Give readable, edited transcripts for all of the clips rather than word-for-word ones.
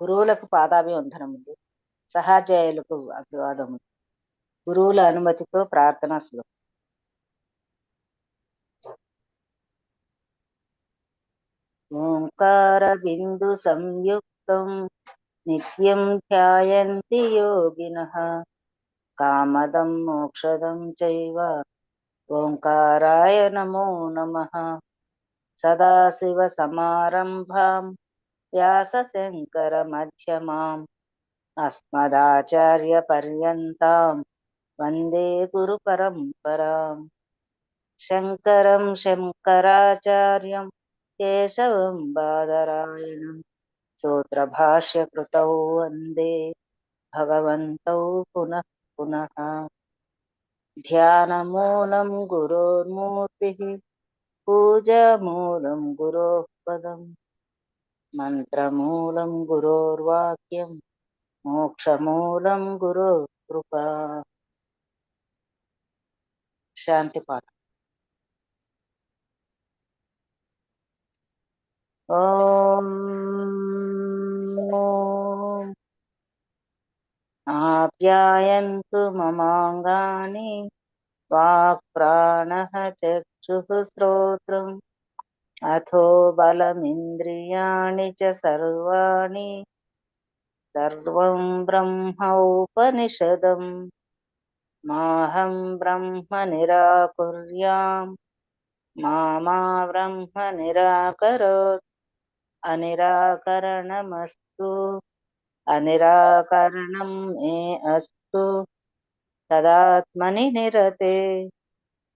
గురువులకు పాదాభివందనములు. సహాధ్యాయులకు అభివాదములు. గురువుల అనుమతితో ప్రార్థనా శ్లోకం. ఓంకార బిందు సంయుక్తం నిత్యం ధ్యాయంతి యోగినః కామదం మోక్షదం చైవ ఓంకారాయ నమో నమః. సదాశివ సమారంభాం వ్యాస శంకర మధ్యమాం అస్మదాచార్య పర్యంతాం వందే గురు పరంపరాం. శంకరం శంకరాచార్యం కేశవం బాదరాయణం సూత్రభాష్యకృతౌ వందే భగవంతౌ పునః పునః. ధ్యానమూలం గురోర్మూర్తిః పూజామూలం గురోః పదం మంత్రమూలం గురోర్వాక్యం మోక్షమూలం గురోః కృపా. శాంతి పాఠ. ఓం ఆప్యాయంతు మమాంగాని వాక్ ప్రాణః చక్షుః శ్రోత్రం అథో బలమింద్రియాణి చ సర్వాణి సర్వం బ్రహ్మోపనిషదం మాహం బ్రహ్మ నిరాకుర్యాం మా బ్రహ్మ నిరాకరోత్. అనిరాకరణమస్తు అనిరాకరణం మే అస్తు తదాత్మని నిరతే.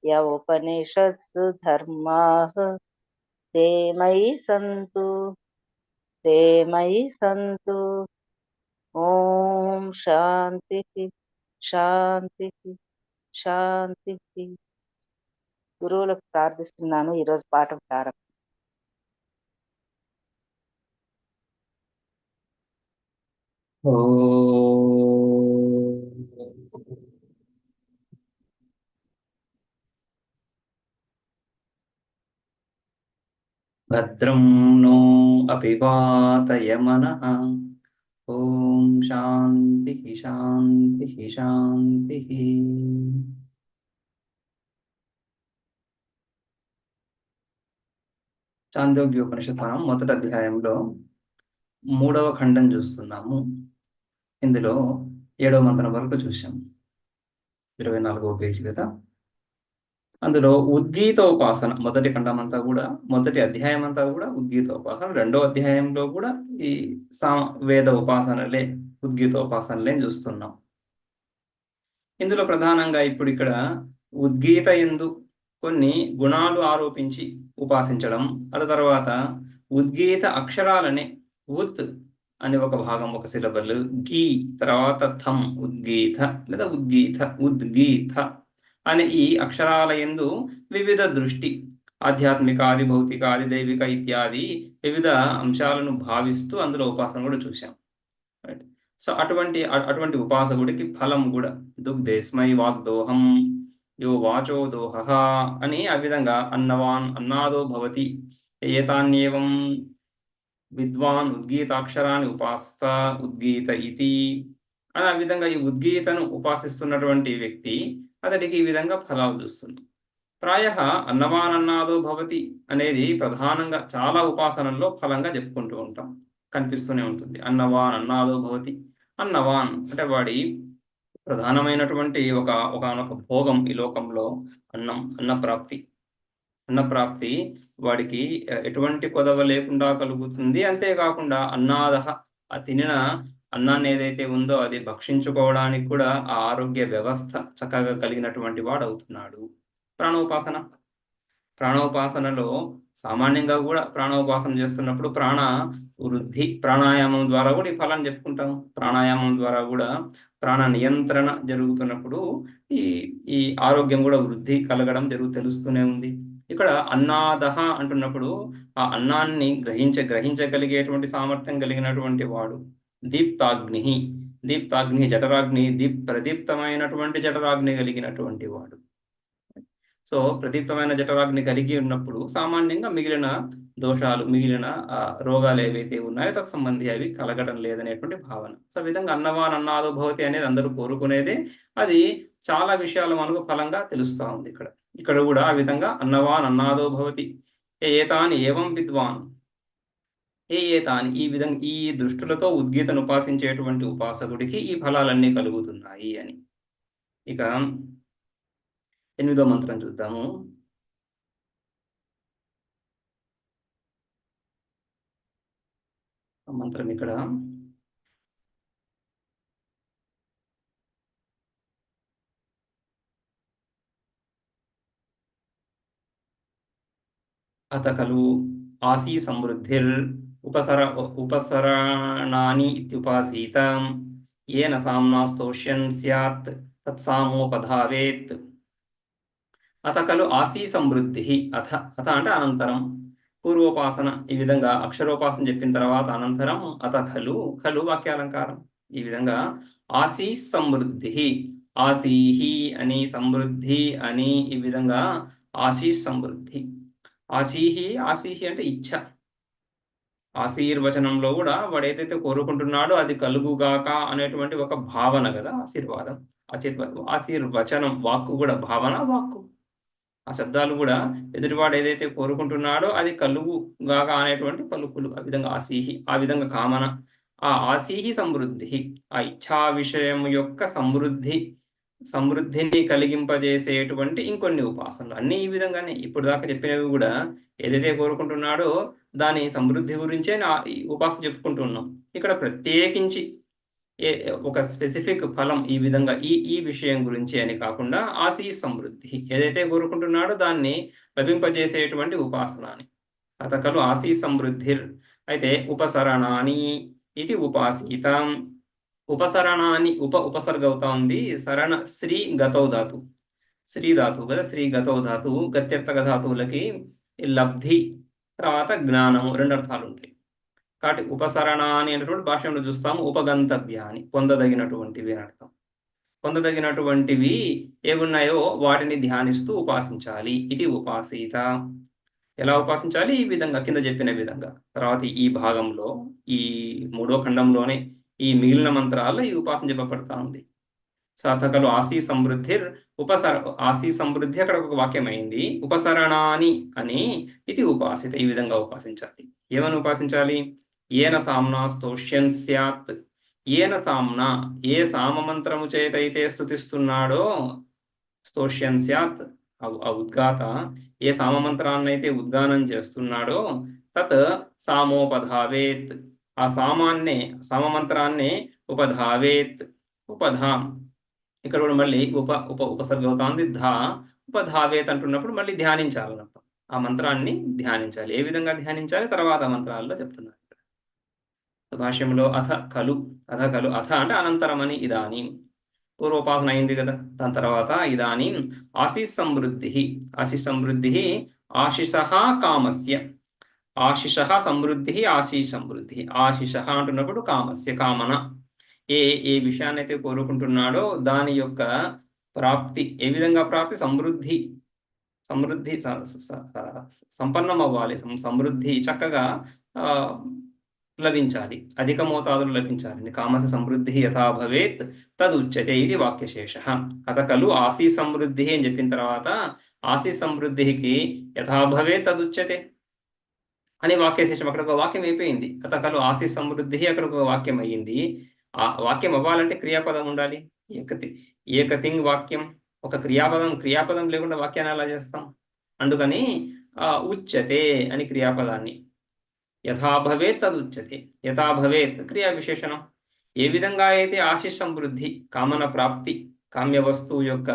య ఉపనిషత్సు ధర్మాః తే మయి సంతు తే మయి సంతు. ఓం శాంతి శాంతి శాంతి. గురువులకు ప్రార్థిస్తున్నాను. ఈరోజు పాఠం ప్రారంభం. భద్రం నో అపివాతయమనః. ఓం శాంతి శాంతి శాంతి. చాందోగ్యోపనిషత్ మనం మొదటి అధ్యాయంలో 3వ ఖండం చూస్తున్నాము. ఇందులో 7వ మంత్రం వరకు చూసాము. 24వ పేజీ కదా. అందులో ఉద్గీతోపాసన మొదటి ఖండం అంతా కూడా, మొదటి అధ్యాయం అంతా కూడా ఉద్గీతోపాసన. 2వ అధ్యాయంలో కూడా ఈ వేద ఉపాసనలే, ఉద్గీతోపాసనలే చూస్తున్నాం. ఇందులో ప్రధానంగా ఇప్పుడు ఇక్కడ ఉద్గీత యందు కొన్ని గుణాలు ఆరోపించి ఉపాసించడం, ఆ తర్వాత ఉద్గీత అక్షరాలనే ఉత్ అని ఒక భాగం, ఒక సిలబల్, గీ తర్వాత థం, ఉద్గీత లేదా ఉద్గీత అనే ఈ అక్షరాల యందు వివిధ దృష్టి, ఆధ్యాత్మికాది, భౌతికాది, దైవిక ఇత్యాది వివిధ అంశాలను భావిస్తూ అందులో ఉపాసన కూడా చూసాం. రైట్. సో అటువంటి ఉపాసకుడికి ఫలం కూడా దుగ్ధేస్మై వాగ్దోహం యో వాచో దోహ అని ఆ విధంగా అన్నవాన్ అన్నాదో భవతి ఏతాన్యేవం విద్వాన్ ఉద్గీతాక్షరాన్ని ఉపాస్త ఉద్గీత ఇతి అని ఆ విధంగా ఈ ఉద్గీతను ఉపాసిస్తున్నటువంటి వ్యక్తి అతడికి ఈ విధంగా ఫలాలు చూస్తుంది. ప్రాయ అన్నవానన్నాదో భవతి అనేది ప్రధానంగా చాలా ఉపాసనల్లో ఫలంగా చెప్పుకుంటూ ఉంటాం, కనిపిస్తూనే ఉంటుంది. అన్నవాన్ అన్నాదో భవతి. అన్నవాన్ అంటే వాడి ప్రధానమైనటువంటి ఒకనొక భోగం ఈ లోకంలో అన్నం, అన్నప్రాప్తి వాడికి ఎటువంటి కొదవ లేకుండా కలుగుతుంది. అంతేకాకుండా అన్నాదహ, ఆ తినిన అన్నాన్ని ఏదైతే ఉందో అది భక్షించుకోవడానికి కూడా ఆ ఆరోగ్య వ్యవస్థ చక్కగా కలిగినటువంటి వాడు అవుతున్నాడు. ప్రాణోపాసనలో సామాన్యంగా కూడా ప్రాణోపాసన చేస్తున్నప్పుడు ప్రాణ వృద్ధి, ప్రాణాయామం ద్వారా కూడా ఈ ఫలాన్ని చెప్పుకుంటాం. ప్రాణాయామం ద్వారా కూడా ప్రాణ నియంత్రణ జరుగుతున్నప్పుడు ఈ ఆరోగ్యం కూడా వృద్ధి కలగడం తెలుస్తూనే ఉంది. ఇక్కడ అన్నాదహ అంటున్నప్పుడు ఆ అన్నాన్ని గ్రహించగలిగేటువంటి సామర్థ్యం కలిగినటువంటి వాడు. దీప్తాగ్ని జఠరాగ్ని, ప్రదీప్తమైనటువంటి జఠరాగ్ని కలిగినటువంటి వాడు. సో ప్రదీప్తమైన జఠరాగ్ని కలిగి ఉన్నప్పుడు సామాన్యంగా మిగిలిన దోషాలు, మిగిలిన రోగాలు ఏవైతే ఉన్నాయో తత్సంబంధి అవి కలగడం లేదనేటువంటి భావన. సో ఈ విధంగా అన్నవాన్ అన్నాదో భవతి అనేది అందరూ కోరుకునేదే. అది చాలా విషయాలు మనకు ఫలంగా తెలుస్తూ ఉంది ఇక్కడ. ఇక్కడ కూడా ఆ విధంగా అన్నవాన్ అన్నాదో భవతి ఏతాని ఏవం విద్వాన్ ఏతాని, ఈ విధంగా ఈ దృష్టులతో ఉద్గీతను ఉపాసించేటువంటి ఉపాసకుడికి ఈ ఫలాలన్నీ కలుగుతున్నాయి అని. ఇక 8వ మంత్రం చూద్దాము. మంత్రం ఇక్కడ అత ఖలు ఆసీ సమృద్ధిర్ ఉపసరణాని ఇత్యుపాసీత ఏన సామ్నా స్తోష్యన్ స్యాత్ తత్సామోపధావేత్. అత ఖలు ఆసీ సమృద్ధి. అథ అథ అంటే అనంతరం, పూర్వోపాసన. ఈ విధంగా అక్షరోపాసన చెప్పిన తర్వాత అనంతరం అత ఖలు, ఖలు వాక్యాలంకారం. ఈ విధంగా ఆసీ సమృద్ధి, ఆసీహి అని, సమృద్ధి అని, ఈ విధంగా ఆసీ సమృద్ధి. ఆసీహి, ఆసీహి అంటే ఇచ్ఛ. ఆశీర్వచనంలో కూడా వాడు ఏదైతే కోరుకుంటున్నాడో అది కలుగుగాక అనేటువంటి ఒక భావన కదా ఆశీర్వాదం. ఆశీర్వచనం వాక్కు కూడా భావన, వాక్కు. ఆ శబ్దాలు కూడా ఎదుటివాడు ఏదైతే కోరుకుంటున్నాడో అది కలుగుగాక అనేటువంటి పలుకులు. ఆ విధంగా ఆసీహి, ఆ విధంగా కామన. ఆ ఆసీహి సమృద్ధి, ఆ ఇచ్ఛా విషయం యొక్క సమృద్ధిని కలిగింపజేసేటువంటి ఇంకొన్ని ఉపాసనలు అన్నీ ఈ విధంగానే. ఇప్పుడు దాకా చెప్పినవి కూడా ఏదైతే కోరుకుంటున్నాడో దాని సమృద్ధి గురించే ఈ ఉపాసన చెప్పుకుంటున్నాం. ఇక్కడ ప్రత్యేకించి ఒక స్పెసిఫిక్ ఫలం ఈ విధంగా ఈ విషయం గురించి అని కాకుండా ఆసీ సమృద్ధి, ఏదైతే కోరుకుంటున్నాడో దాన్ని లభింపజేసేటువంటి ఉపాసన అని. అత ఖలు ఆసీ సమృద్ధిర్. అయితే ఉపసరణాని ఇది ఉపాసీత. ఉపసరణాన్ని ఉపసర్గ అవుతా ఉంది. సరణ శ్రీ గతౌ ధాతు, శ్రీ ధాతువు కదా, శ్రీ గతౌ ధాతువు. గత్యర్థక ధాతువులకి లబ్ధి తర్వాత జ్ఞానము రెండు అర్థాలు ఉంటాయి. కాబట్టి ఉపసరణాన్ని అనేటువంటి భాషలో చూస్తాము. ఉపగంతవ్యాన్ని, పొందదగినటువంటివి అని అర్థం. పొందదగినటువంటివి ఏమున్నాయో వాటిని ధ్యానిస్తూ ఉపాసించాలి. ఇది ఉపాసీత. ఎలా ఉపాసించాలి? ఈ విధంగా కింద చెప్పిన విధంగా. తర్వాత ఈ భాగంలో, ఈ 3వ ఖండంలోనే ఈ మిగిలిన మంత్రాల్లో ఈ ఉపాసన చెప్పబడతా ఉంది. సాధకలు ఆసీ సమృద్ధిర్ ఆసీ సమృద్ధి అక్కడ ఒక వాక్యం అయింది. ఉపసరణాని అని ఇది ఉపాసిత. ఈ విధంగా ఉపాసించాలి. ఏమని ఉపాసించాలి? ఏన సామ్నా స్తోష్యన్ స్యాత్. ఏన సామ్నా, ఏ సామమంత్రము చేతైతే స్తుతిస్తున్నాడో, స్తోష్యన్ స్యాత్ ఆ ఉద్గాత ఏ సామమంత్రాన్నైతే ఉద్గానం చేస్తున్నాడో, తత్ సామోపధావేత్, ఆ సామమంత్రాన్నే ఉపధావేత్. ఉపధాం ఇక్కడ కూడా మళ్ళీ ఉపసర్గ అవుతుంది. ఉపధావేత్ అంటున్నప్పుడు మళ్ళీ ధ్యానించాలన్నప్పుడు ఆ మంత్రాన్ని ధ్యానించాలి. ఏ విధంగా ధ్యానించాలి తర్వాత మంత్రాల్లో చెప్తున్నారు. భాష్యంలో అథ ఖలు అథ అంటే అనంతరం అని. ఇదానీ పూర్వోపాసన అయింది కదా, దాని తర్వాత ఇదానీ ఆశీస్ సమృద్ధి. ఆశిషః కామస్య. ఆశిషః సమృద్ధి, ఆశీష్ సమృద్ధి. ఆశిషః అంటున్నప్పుడు కామస్య, కామన. ఏ విషయాన్ని అయితే కోరుకుంటున్నాడో దాని యొక్క ప్రాప్తి. ఏ విధంగా ప్రాప్తి? సమృద్ధి సంపన్నం అవ్వాలి. సమృద్ధి చక్కగా లభించాలి, అధిక మోతాదులు లభించాలి. కామస్య సమృద్ధి యథా భవేత్ తదుచ్యతే ఇది వాక్యశేష. అత ఖలు ఆసీ సమృద్ధి అని చెప్పిన తర్వాత ఆసీ సమృద్ధికి యథా భవేత్ తదుచ్యతే అని వాక్యశేషం. అక్కడ ఒక వాక్యం అయిపోయింది. అత ఖలు ఆసీ సమృద్ధి, అక్కడ ఒక వాక్యం అయ్యింది. ఆ వాక్యం అవ్వాలంటే క్రియాపదం ఉండాలి. ఏకతింగ్ వాక్యం. ఒక క్రియాపదం లేకుండా వాక్యాన్ని ఎలా చేస్తాం? అందుకని ఉచ్యతే అని క్రియాపదాన్ని, యథా భవేత్ తదుచ్యతే. యథా భవేత్ క్రియా విశేషణం. ఏ విధంగా అయితే ఆశీష్ సమృద్ధి, కామన ప్రాప్తి, కామ్య వస్తువు యొక్క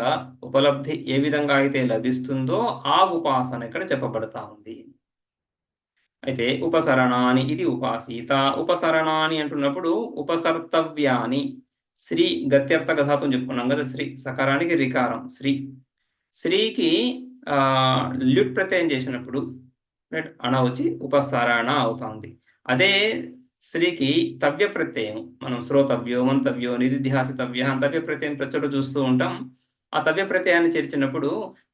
ఉపలబ్ధి ఏ విధంగా అయితే లభిస్తుందో ఆ ఉపాసన ఇక్కడ చెప్పబడతా ఉంది. అయితే ఉపసరణాని ఇది ఉపాసీత. ఉపసరణాని అంటున్నప్పుడు ఉపసర్తవ్యాని. శ్రీ గత్యర్థక ధాతువు చెప్పుకున్నాం కదా. శ్రీ సకారానికి రికారం శ్రీ. శ్రీకి ల్యుట్ ప్రత్యయం చేసినప్పుడు అణ వచ్చి ఉపసరణ అవుతుంది. అదే శ్రీకి తవ్య ప్రత్యయం, మనం శ్రోతవ్యో, మంతవ్యో, నిధిధ్యాసితవ్య తవ్య ప్రత్యయం ప్రతి చోట చూస్తూ ఉంటాం. ఆ తవ్య ప్రత్యయాన్ని చేర్చినప్పుడు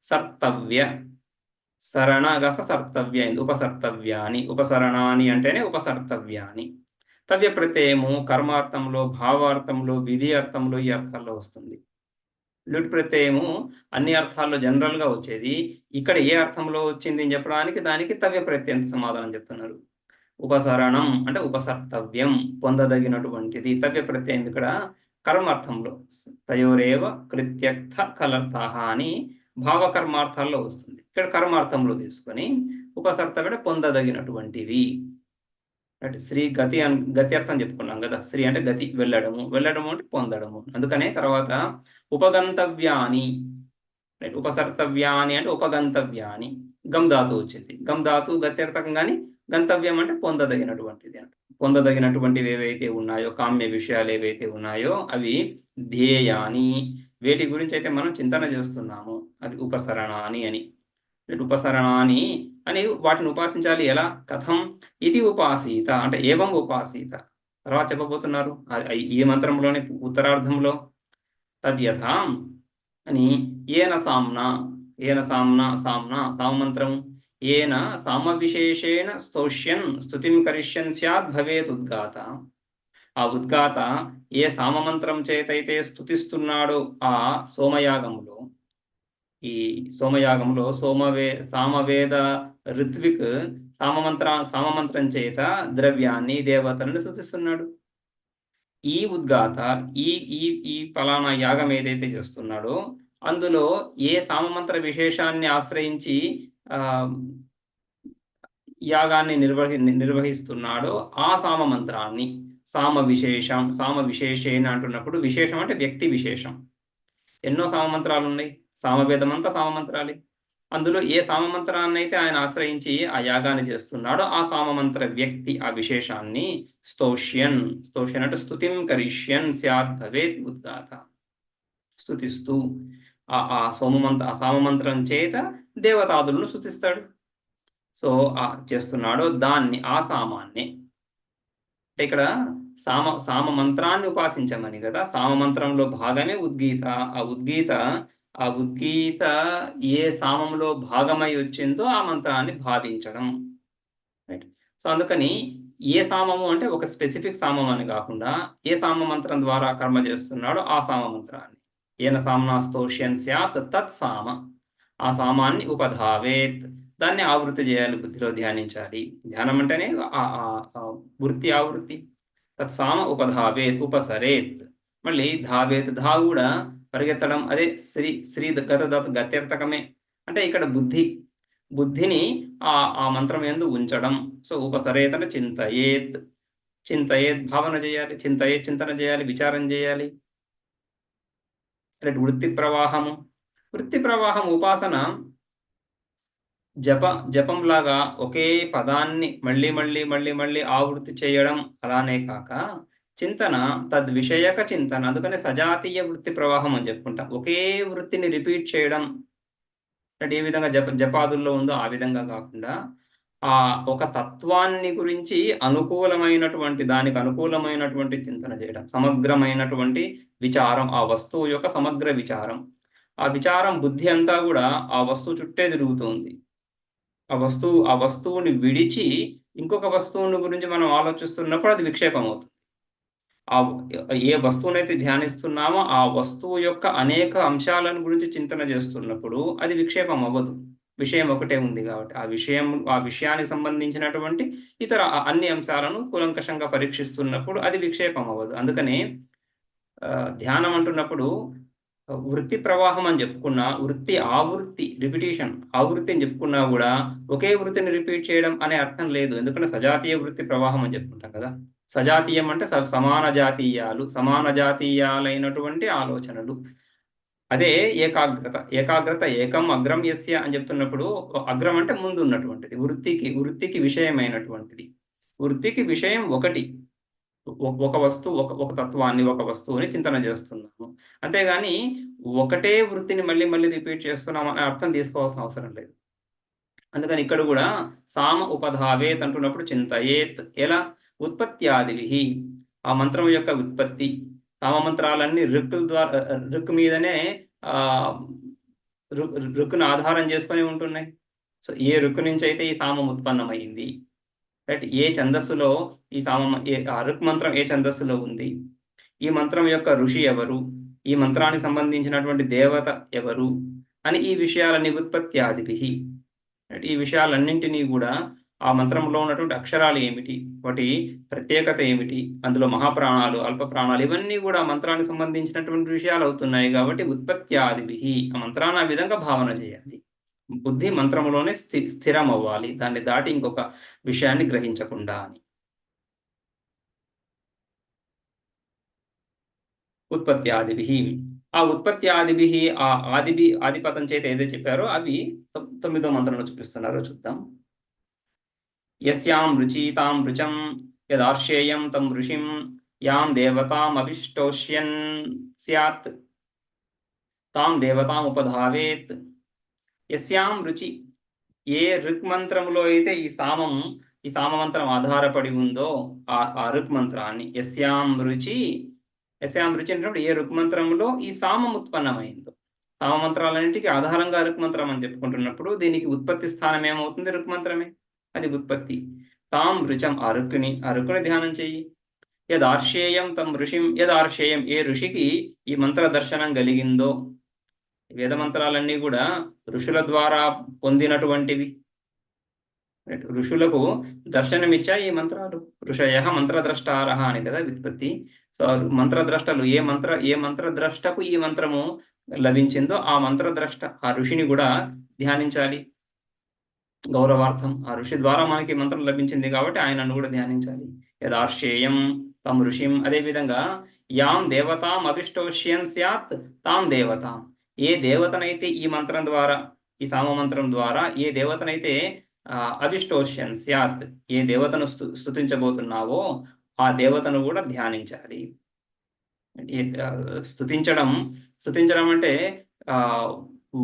సర్తవ్య, సరణగస సర్తవ్య అయింది. ఉపసర్తవ్యాని, ఉపసరణాని అంటేనే ఉపసర్తవ్యాని. తవ్య ప్రత్యయము కర్మార్థంలో, భావార్థంలో, విధి అర్థంలో ఈ అర్థాల్లో వస్తుంది. లుట్ ప్రత్యయము అన్ని అర్థాల్లో జనరల్గా వచ్చేది. ఇక్కడ ఏ అర్థంలో వచ్చింది అని చెప్పడానికి దానికి తవ్య ప్రత్యయం సమాధానం చెప్తున్నారు. ఉపసరణం అంటే ఉపసర్తవ్యం, పొందదగినటువంటిది. తవ్య ప్రత్యయం ఇక్కడ కర్మార్థంలో తయోరేవ కృత్యర్థ కలర్థాహ అని భావకర్మార్థాల్లో వస్తుంది. ఇక్కడ కర్మార్థంలో తీసుకొని ఉపసర్తవ్య పొందదగినటువంటివి. అంటే శ్రీ గతి గతి అర్థం చెప్పుకున్నాం కదా. శ్రీ అంటే గతి, వెళ్ళడము, వెళ్ళడము అంటే పొందడము. అందుకనే తర్వాత ఉపగంతవ్యాని, ఉపసర్తవ్యాని అంటే ఉపగంతవ్యాని, గమ్ ధాతు వచ్చింది. గమ్ ధాతు గత్యర్థకం కానీ గంతవ్యం అంటే పొందదగినటువంటిది అంటే. పొందదగినటువంటివి ఏవైతే ఉన్నాయో, కామ్య విషయాలు ఏవైతే ఉన్నాయో అవి ధ్యేయాని, వేటి గురించి అయితే మనం చింతన చేస్తున్నాము అవి ఉపసరణాని అని. ఉపసరణాని అని వాటిని ఉపాసించాలి. ఎలా? కథం ఇది ఉపాసీత అంటే ఏవం ఉపాసీత. తర్వాత చెప్పబోతున్నారు ఈ మంత్రంలోని ఉత్తరార్ధంలో. తద్యథా అని ఏన సామ్నా, ఏన సామ్నా, సామ్నా సామమంత్రం, ఏన సామవిశేషేణ స్తోష్యన్ స్తుతిం కరిష్యన్ స్యాత్ భవేత్ ఉద్గాత. ఆ ఉద్గాత ఏ సామమంత్రం చేతైతే స్తుతిస్తున్నాడో ఆ సోమయాగంలో, ఈ సోమయాగంలో సామవేద ఋత్విక్ సామమంత్రం చేత ద్రవ్యాన్ని, దేవతలను స్తుతిస్తున్నాడు. ఈ ఉద్గాత ఈ ఈ ఈ ఫలానా యాగం ఏదైతే చేస్తున్నాడో అందులో ఏ సామమంత్ర విశేషాన్ని ఆశ్రయించి యాగాన్ని నిర్వహిస్తున్నాడో ఆ సామమంత్రాన్ని, సామ విశేషేణ అంటున్నప్పుడు విశేషం అంటే వ్యక్తి విశేషం. ఎన్నో సామమంత్రాలు ఉన్నాయి, సామవేదం అంతా సామమంత్రాలే. అందులో ఏ సామమంత్రాన్ని అయితే ఆయన ఆశ్రయించి ఆ యాగాన్ని చేస్తున్నాడో ఆ సామమంత్ర వ్యక్తి, ఆ విశేషాన్ని స్తోష్యన్, స్తోష్యన్ అంటే స్తుతిం కరిష్యన్ స్యాత్ భవేత్ ఉద్గాత, స్తుతిస్తూ ఆ సామమంత్రం చేత దేవతాదులను స్తుతిస్తాడు. సో చేస్తున్నాడో దాన్ని, ఆ సామాన్ని అంటే ఇక్కడ సామ మంత్రాన్ని ఉపాసించమని కదా. సామమంత్రంలో భాగమే ఉద్గీత. ఆ ఉద్గీత ఏ సామంలో భాగమై వచ్చిందో ఆ మంత్రాన్ని భావించడం. రైట్. సో అందుకని ఏ సామము అంటే ఒక స్పెసిఫిక్ సామం అని కాకుండా ఏ సామ మంత్రం ద్వారా కర్మ చేస్తున్నాడో ఆ సామ మంత్రాన్ని, ఏన సామ్నా స్తోష్యన్ స్యాత్ తత్ సామ, ఆ సామాన్ని ఉపధావేత్, దాన్ని ఆవృత్తి చేయాలి, బుద్ధిలో ధ్యానించాలి. ధ్యానం అంటేనే వృత్తి, ఆవృత్తి. తత్సామ ఉపధావేత్, ఉపసరేత్. మళ్ళీ ధావేత్, ధా కూడా పరిగెత్తడం, అదే శ్రీ గత్యర్థకమే. అంటే ఇక్కడ బుద్ధిని ఆ మంత్రం యందు ఉంచడం. సో ఉపసరేత్ అంటే చింతయేత్ భావన చేయాలి, చింతన చేయాలి, విచారం చేయాలి. వృత్తి ప్రవాహం ఉపాసన జపంలాగా ఒకే పదాన్ని మళ్ళీ ఆవృత్తి చేయడం అలానే కాక చింతన, తద్విషయక చింతన. అందుకని సజాతీయ వృత్తి ప్రవాహం అని చెప్పుకుంటాం. ఒకే వృత్తిని రిపీట్ చేయడం అంటే ఏ విధంగా జపాదుల్లో ఉందో ఆ విధంగా కాకుండా ఒక తత్వాన్ని గురించి దానికి అనుకూలమైనటువంటి చింతన చేయడం, సమగ్రమైనటువంటి విచారం, ఆ వస్తువు యొక్క సమగ్ర విచారం. ఆ విచారం బుద్ధి అంతా కూడా ఆ వస్తువు చుట్టే తిరుగుతుంది. ఆ వస్తువుని విడిచి ఇంకొక వస్తువుని గురించి మనం ఆలోచిస్తున్నప్పుడు అది విక్షేపం అవుతుంది. ఏ వస్తువునైతే ధ్యానిస్తున్నామో ఆ వస్తువు యొక్క అనేక అంశాలను గురించి చింతన చేస్తున్నప్పుడు అది విక్షేపం అవ్వదు. విషయం ఒకటే ఉంది కాబట్టి ఆ విషయానికి సంబంధించినటువంటి ఇతర అన్ని అంశాలను కూలంకషంగా పరీక్షిస్తున్నప్పుడు అది విక్షేపం అవ్వదు. అందుకనే ధ్యానం అంటున్నప్పుడు వృత్తి ప్రవాహం అని చెప్పుకున్నా, ఆవృత్తి రిపిటేషన్, ఆవృత్తి అని చెప్పుకున్నా కూడా ఒకే వృత్తిని రిపీట్ చేయడం అనే అర్థం లేదు. ఎందుకంటే సజాతీయ వృత్తి ప్రవాహం అని చెప్పుకుంటాం కదా. సజాతీయం అంటే సమాన జాతీయాలైనటువంటి ఆలోచనలు. అదే ఏకాగ్రత ఏకం అగ్రం యస్య అని చెప్తున్నప్పుడు అగ్రం అంటే ముందు ఉన్నటువంటిది, వృత్తికి విషయమైనటువంటిది. వృత్తికి విషయం ఒకటి, ఒక వస్తువు, ఒక తత్వాన్ని, ఒక వస్తువుని చింతన చేస్తున్నాము. అంతేగాని ఒకటే వృత్తిని మళ్ళీ రిపీట్ చేస్తున్నాం అనే అర్థం తీసుకోవాల్సిన అవసరం లేదు. అందుకని ఇక్కడ కూడా సామ ఉపధావేత్ అంటున్నప్పుడు చింతయేత్. ఎలా? ఉత్పత్త్యాదివి, ఆ మంత్రం యొక్క ఉత్పత్తి. సామమంత్రాలన్నీ ఋక్ మీదనే ఆ రుక్కును ఆధారం చేసుకొని ఉంటున్నాయి. సో ఏ రుక్కు నుంచి అయితే ఈ సామం ఉత్పన్నమైంది, రైట్, ఏ ఛందస్సులో ఈ సామం, ఆ రుక్ మంత్రం ఏ ఛందస్సులో ఉంది, ఈ మంత్రం యొక్క ఋషి ఎవరు, ఈ మంత్రానికి సంబంధించినటువంటి దేవత ఎవరు అని ఈ విషయాలన్నీ ఉత్పత్త్యాదిభిః, రైట్, ఈ విషయాలన్నింటినీ కూడా ఆ మంత్రంలో ఉన్నటువంటి అక్షరాలు ఏమిటి, వాటి ప్రత్యేకత ఏమిటి, అందులో మహాప్రాణాలు, అల్ప ప్రాణాలు, ఇవన్నీ కూడా మంత్రానికి సంబంధించినటువంటి విషయాలు అవుతున్నాయి. కాబట్టి ఉత్పత్త్యాదిభిః, ఆ మంత్రాన్ని ఆ విధంగా భావన చేయాలి. బుద్ధి మంత్రములోనే స్థిరం అవ్వాలి, దాన్ని దాటి ఇంకొక విషయాన్ని గ్రహించకుండా అని. ఉత్పత్త్యాదిభిః, ఆ ఉత్పత్త్యాదిభిః, ఆ ఆదిపదం చేత ఏదైతే చెప్పారో అవి 9వ మంత్రంలో చూపిస్తున్నారో చూద్దాం. యస్యాం రుచి తాం రుచం యదార్షేయం తం ఋషిం యాం దేవతామభిష్టోష్యన్ స్యాత్ తాం దేవతాముపధావేత్. యస్యాం రుచి, ఏ ఋక్ మంత్రములో అయితే ఈ సామమంత్రం ఆధారపడి ఉందో ఆ ఋక్ మంత్రాన్ని, యస్యాం రుచి అంటే ఏ ఋక్ మంత్రంలో ఈ సామం ఉత్పన్నమైందో, సామ మంత్రాలన్నింటికి ఆధారంగా ఋక్ మంత్రం అని చెప్పుకుంటున్నప్పుడు దీనికి ఉత్పత్తి స్థానం ఏమవుతుంది? ఋక్ మంత్రమే, అది ఉత్పత్తి. తాం రుచం, ఆ రుక్కుని ధ్యానం చెయ్యి. యదార్షేయం తం ఋషిం, యదార్షేయం, ఏ ఋషికి ఈ మంత్ర దర్శనం కలిగిందో, వేద మంత్రాలన్నీ కూడా ఋషుల ద్వారా పొందినటువంటివి, ఋషులకు దర్శనమిచ్చాయి ఈ మంత్రాలు. ఋషయః మంత్రద్రష్టారః అని కదా వ్యుత్పత్తి. సో మంత్రద్రష్టలు, ఏ మంత్రద్రష్టకు ఈ మంత్రము లభించిందో ఆ మంత్రద్రష్ట, ఆ ఋషిని కూడా ధ్యానించాలి గౌరవార్థం. ఆ ఋషి ద్వారా మనకి మంత్రం లభించింది కాబట్టి ఆయనను కూడా ధ్యానించాలి. యదార్షేయం తం ఋషిం, అదేవిధంగా యాం దేవతాం అభిష్టోష్యన్ స్యాత్ తాం దేవతాం, ఏ దేవతనైతే ఈ మంత్రం ద్వారా, ఈ సామమంత్రం ద్వారా ఏ దేవతనైతే అభిష్టోష్యన్ స్యాత్, ఏ దేవతను స్తుతించబోతున్నావో ఆ దేవతను కూడా ధ్యానించాలి. స్తుతించడం అంటే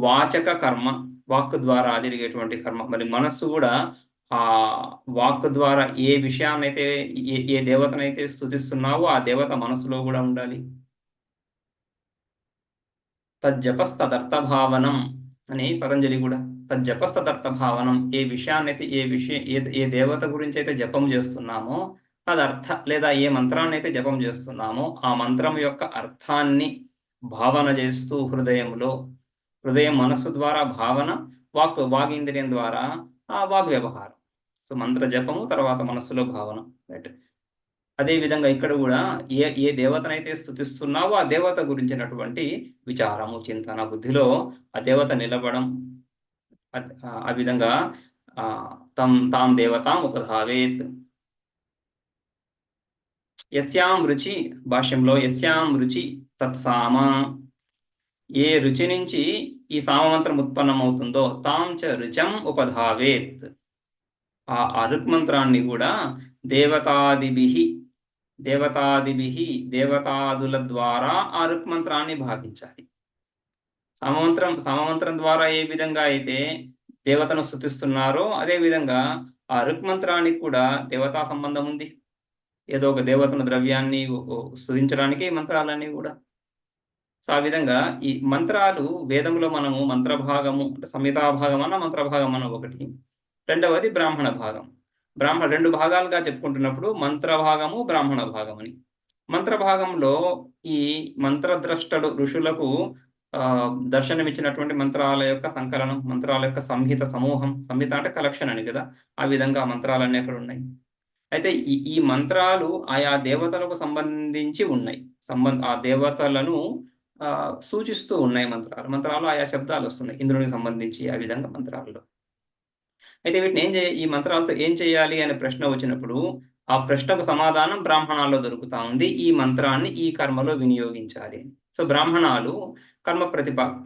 వాచక కర్మ, వాక్ ద్వారా జరిగేటువంటి కర్మ. మరి మనస్సు కూడా ఆ వాక్ ద్వారా ఏ విషయాన్నైతే, ఏ దేవతనైతే స్తుతిస్తున్నావో ఆ దేవత మనసులో కూడా ఉండాలి. తజ్జపస్తదర్థభావనం అని పతంజలి కూడా, తజ్జపస్తదర్థభావనం, ఏ విషయాన్నైతే, ఏ దేవత గురించి అయితే జపం చేస్తున్నామో తదర్థ, లేదా ఏ మంత్రాన్ని అయితే జపం చేస్తున్నామో ఆ మంత్రం యొక్క అర్థాన్ని భావన చేస్తూ హృదయం మనస్సు ద్వారా భావన, వాగేంద్రియం ద్వారా ఆ వాగ్వ్యవహారం. సో మంత్ర జపము తర్వాత మనస్సులో భావన, రైట్. అదేవిధంగా ఇక్కడ కూడా ఏ దేవతనైతే స్తుతిస్తున్నావో ఆ దేవత గురించినటువంటి విచారము, చింతన, బుద్ధిలో ఆ దేవత నిలబడం, ఆ విధంగా తాం దేవతాం ఉపధావేత్. యస్యాం రుచి, భాష్యంలో యస్యాం రుచి తత్సామ, ఏ రుచి నుంచి ఈ సామమంత్రం ఉత్పన్నమవుతుందో తాం చ రుచం ఉపధావేత్, ఆ ఋక్ మంత్రాన్ని కూడా దేవతాదిభిః, దేవతాదుల ద్వారా ఆ ఋక్ మంత్రాన్ని భావించాలి. సామమంత్రం ద్వారా ఏ విధంగా అయితే దేవతను స్తుతిస్తున్నారో అదే విధంగా ఆ ఋక్ మంత్రానికి కూడా దేవతా సంబంధం ఉంది. ఏదో ఒక దేవతను, ద్రవ్యాన్ని స్తుతించడానికి ఈ మంత్రాలన్నీ కూడా. సో ఆ విధంగా ఈ మంత్రాలు వేదంలో మనము మంత్రభాగము అంటే సంహితాభాగం అన్న మంత్రభాగం అన్న ఒకటి, రెండవది బ్రాహ్మణ భాగం. రెండు భాగాలుగా చెప్పుకుంటున్నప్పుడు మంత్రభాగము, బ్రాహ్మణ భాగం అని. మంత్రభాగంలో ఈ మంత్రద్రష్టలు ఋషులకు దర్శనమిచ్చినటువంటి మంత్రాల యొక్క సంకలనం, మంత్రాల యొక్క సంహిత సమూహం, సంహిత అంటే కలెక్షన్ అని కదా, ఆ విధంగా మంత్రాలన్నీ అక్కడ ఉన్నాయి. అయితే ఈ మంత్రాలు ఆయా దేవతలకు సంబంధించి ఉన్నాయి, ఆ దేవతలను సూచిస్తూ ఉన్నాయి. మంత్రాలు ఆయా శబ్దాలు వస్తున్నాయి ఇంద్రునికి సంబంధించి, ఆ విధంగా మంత్రాల్లో. అయితే వీటిని ఈ మంత్రాలతో ఏం చేయాలి అనే ప్రశ్న వచ్చినప్పుడు ఆ ప్రశ్నకు సమాధానం బ్రాహ్మణాల్లో దొరుకుతా ఉంది. ఈ మంత్రాన్ని ఈ కర్మలో వినియోగించాలి. సో బ్రాహ్మణాలు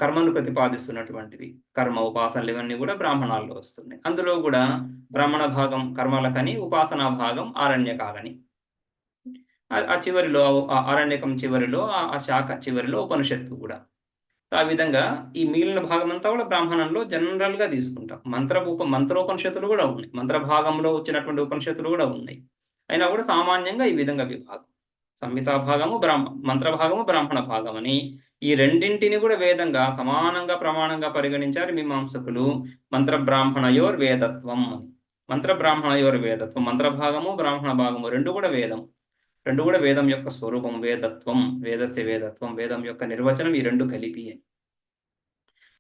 కర్మను ప్రతిపాదిస్తున్నటువంటివి, కర్మ, ఉపాసనలు ఇవన్నీ కూడా బ్రాహ్మణాల్లో వస్తున్నాయి. అందులో కూడా బ్రాహ్మణ భాగం కర్మలకని, ఉపాసనా భాగం ఆరణ్యకాలని. ఆ చివరిలో, ఆరణ్యకం చివరిలో, ఆ శాఖ చివరిలో ఉపనిషత్తు కూడా. ఆ విధంగా ఈ మిగిలిన భాగం అంతా కూడా బ్రాహ్మణంలో జనరల్ గా తీసుకుంటాం. మంత్రోపనిషత్తులు కూడా ఉన్నాయి, మంత్రభాగంలో వచ్చినటువంటి ఉపనిషత్తులు కూడా ఉన్నాయి. అయినా కూడా సామాన్యంగా ఈ విధంగా విభాగం, సంహితా భాగము మంత్రభాగము బ్రాహ్మణ భాగం అని, ఈ రెండింటిని కూడా వేదంగా సమానంగా ప్రమాణంగా పరిగణించారు మీమాంసకులు. మంత్ర బ్రాహ్మణయోర్ వేదత్వం అని. మంత్ర బ్రాహ్మణయోర్ వేదత్వం, మంత్రభాగము బ్రాహ్మణ భాగము రెండు కూడా వేదం. రెండు కూడా వేదం యొక్క స్వరూపం, వేదత్వం, వేదస్య వేదత్వం, వేదం యొక్క నిర్వచనం ఈ రెండు కలిపి.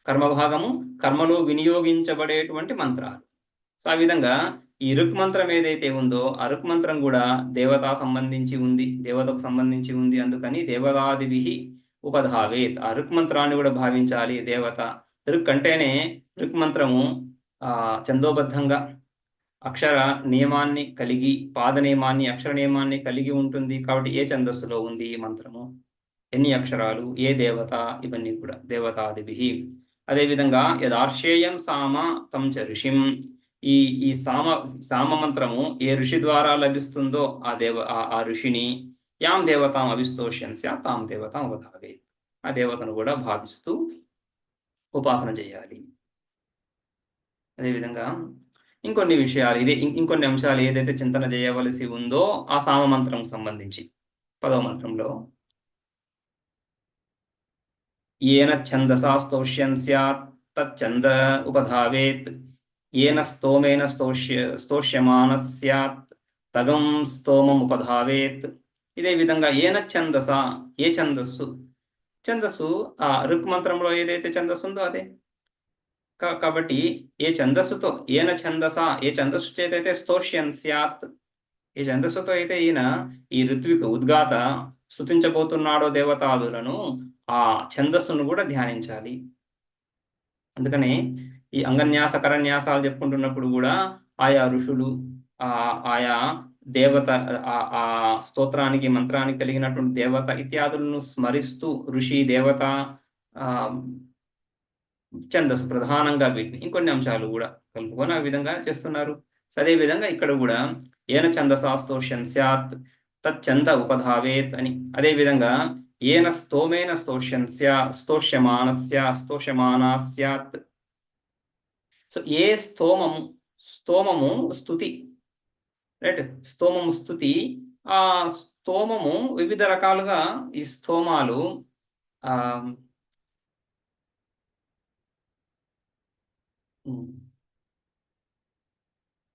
కర్మభాగము కర్మలో వినియోగించబడేటువంటి మంత్రాలు. సో ఆ విధంగా ఈ ఋక్ మంత్రం ఏదైతే ఉందో ఆ ఋక్ మంత్రం కూడా దేవతా సంబంధించి ఉంది, దేవతకు సంబంధించి ఉంది. అందుకని దేవతాదిభి ఉపధావేత్, ఆ ఋక్ మంత్రాన్ని కూడా భావించాలి దేవత. ఋక్ అంటేనే ఋక్ మంత్రము ఛందోబద్ధంగా అక్షర నియమాన్ని కలిగి, పాద నియమాన్ని, అక్షర నియమాన్ని కలిగి ఉంటుంది. కాబట్టి ఏ ఛందస్సులో ఉంది ఈ మంత్రము, ఎన్ని అక్షరాలు, ఏ దేవత, ఇవన్నీ కూడా దేవతాదిభి. అదేవిధంగా యదార్షేయం సామ తం చ ఋషిం, ఈ ఈ సామ మంత్రము ఏ ఋషి ద్వారా లభిస్తుందో ఆ ఋషిని యాం దేవతాం అవిస్తోష్యం స్యాత్ తాం దేవతాం అవధావే, ఆ దేవతను కూడా భావిస్తూ ఉపాసన చేయాలి. అదేవిధంగా ఇంకొన్ని విషయాలు, ఇంకొన్ని అంశాలు ఏదైతే చింతన చేయవలసి ఉందో ఆ సామ మంత్రం సంబంధించి 10వ మంత్రంలో येन छन्दसा स्तोष्यन् स्यात् तच्छन्द उपधावेत्, येन स्तोमेन స్తోష్యమాన స్యాత్ తగం స్తోమం ఉపధావేత్. ఇదే విధంగా ఏన ఛందస, ఏ ఛందస్సు, ఛందస్సు ఆ ఋక్ మంత్రంలో ఏదైతే ఛందస్సు ఉందో అదే. కాబట్టి ఏ ఛందస్సుతో, ఏన ఛందస, ఏ ఛందస్సు చేతైతే స్తోష్యన్ స్యాత్, ఏ ఛందస్సుతో అయితే ఈయన ఈ ఋత్విక ఉద్గాత స్తుతించబోతున్నాడో దేవతాదులను, ఆ ఛందస్సును కూడా ధ్యానించాలి. అందుకని ఈ అంగన్యాస కరన్యాసాలు చెప్పుకుంటున్నప్పుడు కూడా ఆయా ఋషులు, ఆయా దేవత, ఆ స్తోత్రానికి మంత్రానికి కలిగినటువంటి దేవత ఇత్యాదులను స్మరిస్తూ ఋషి దేవత ఛందస్సు ప్రధానంగా వీటిని ఇంకొన్ని అంశాలు కూడా కలుపుకొని ఆ విధంగా చేస్తున్నారు. అదే విధంగా ఇక్కడ కూడా ఏన ఛందసా స్తోష్యం స్యాత్ తచ్ఛంద ఉపధావేత్ అని. అదే విధంగా ఏన స్తోమేన స్తోష్యమానా స్యాత్. సో ఏ స్తోమము స్తుతి, రైట్, స్తోమము స్తుతి. ఆ స్తోమము వివిధ రకాలుగా ఈ స్తోమాలు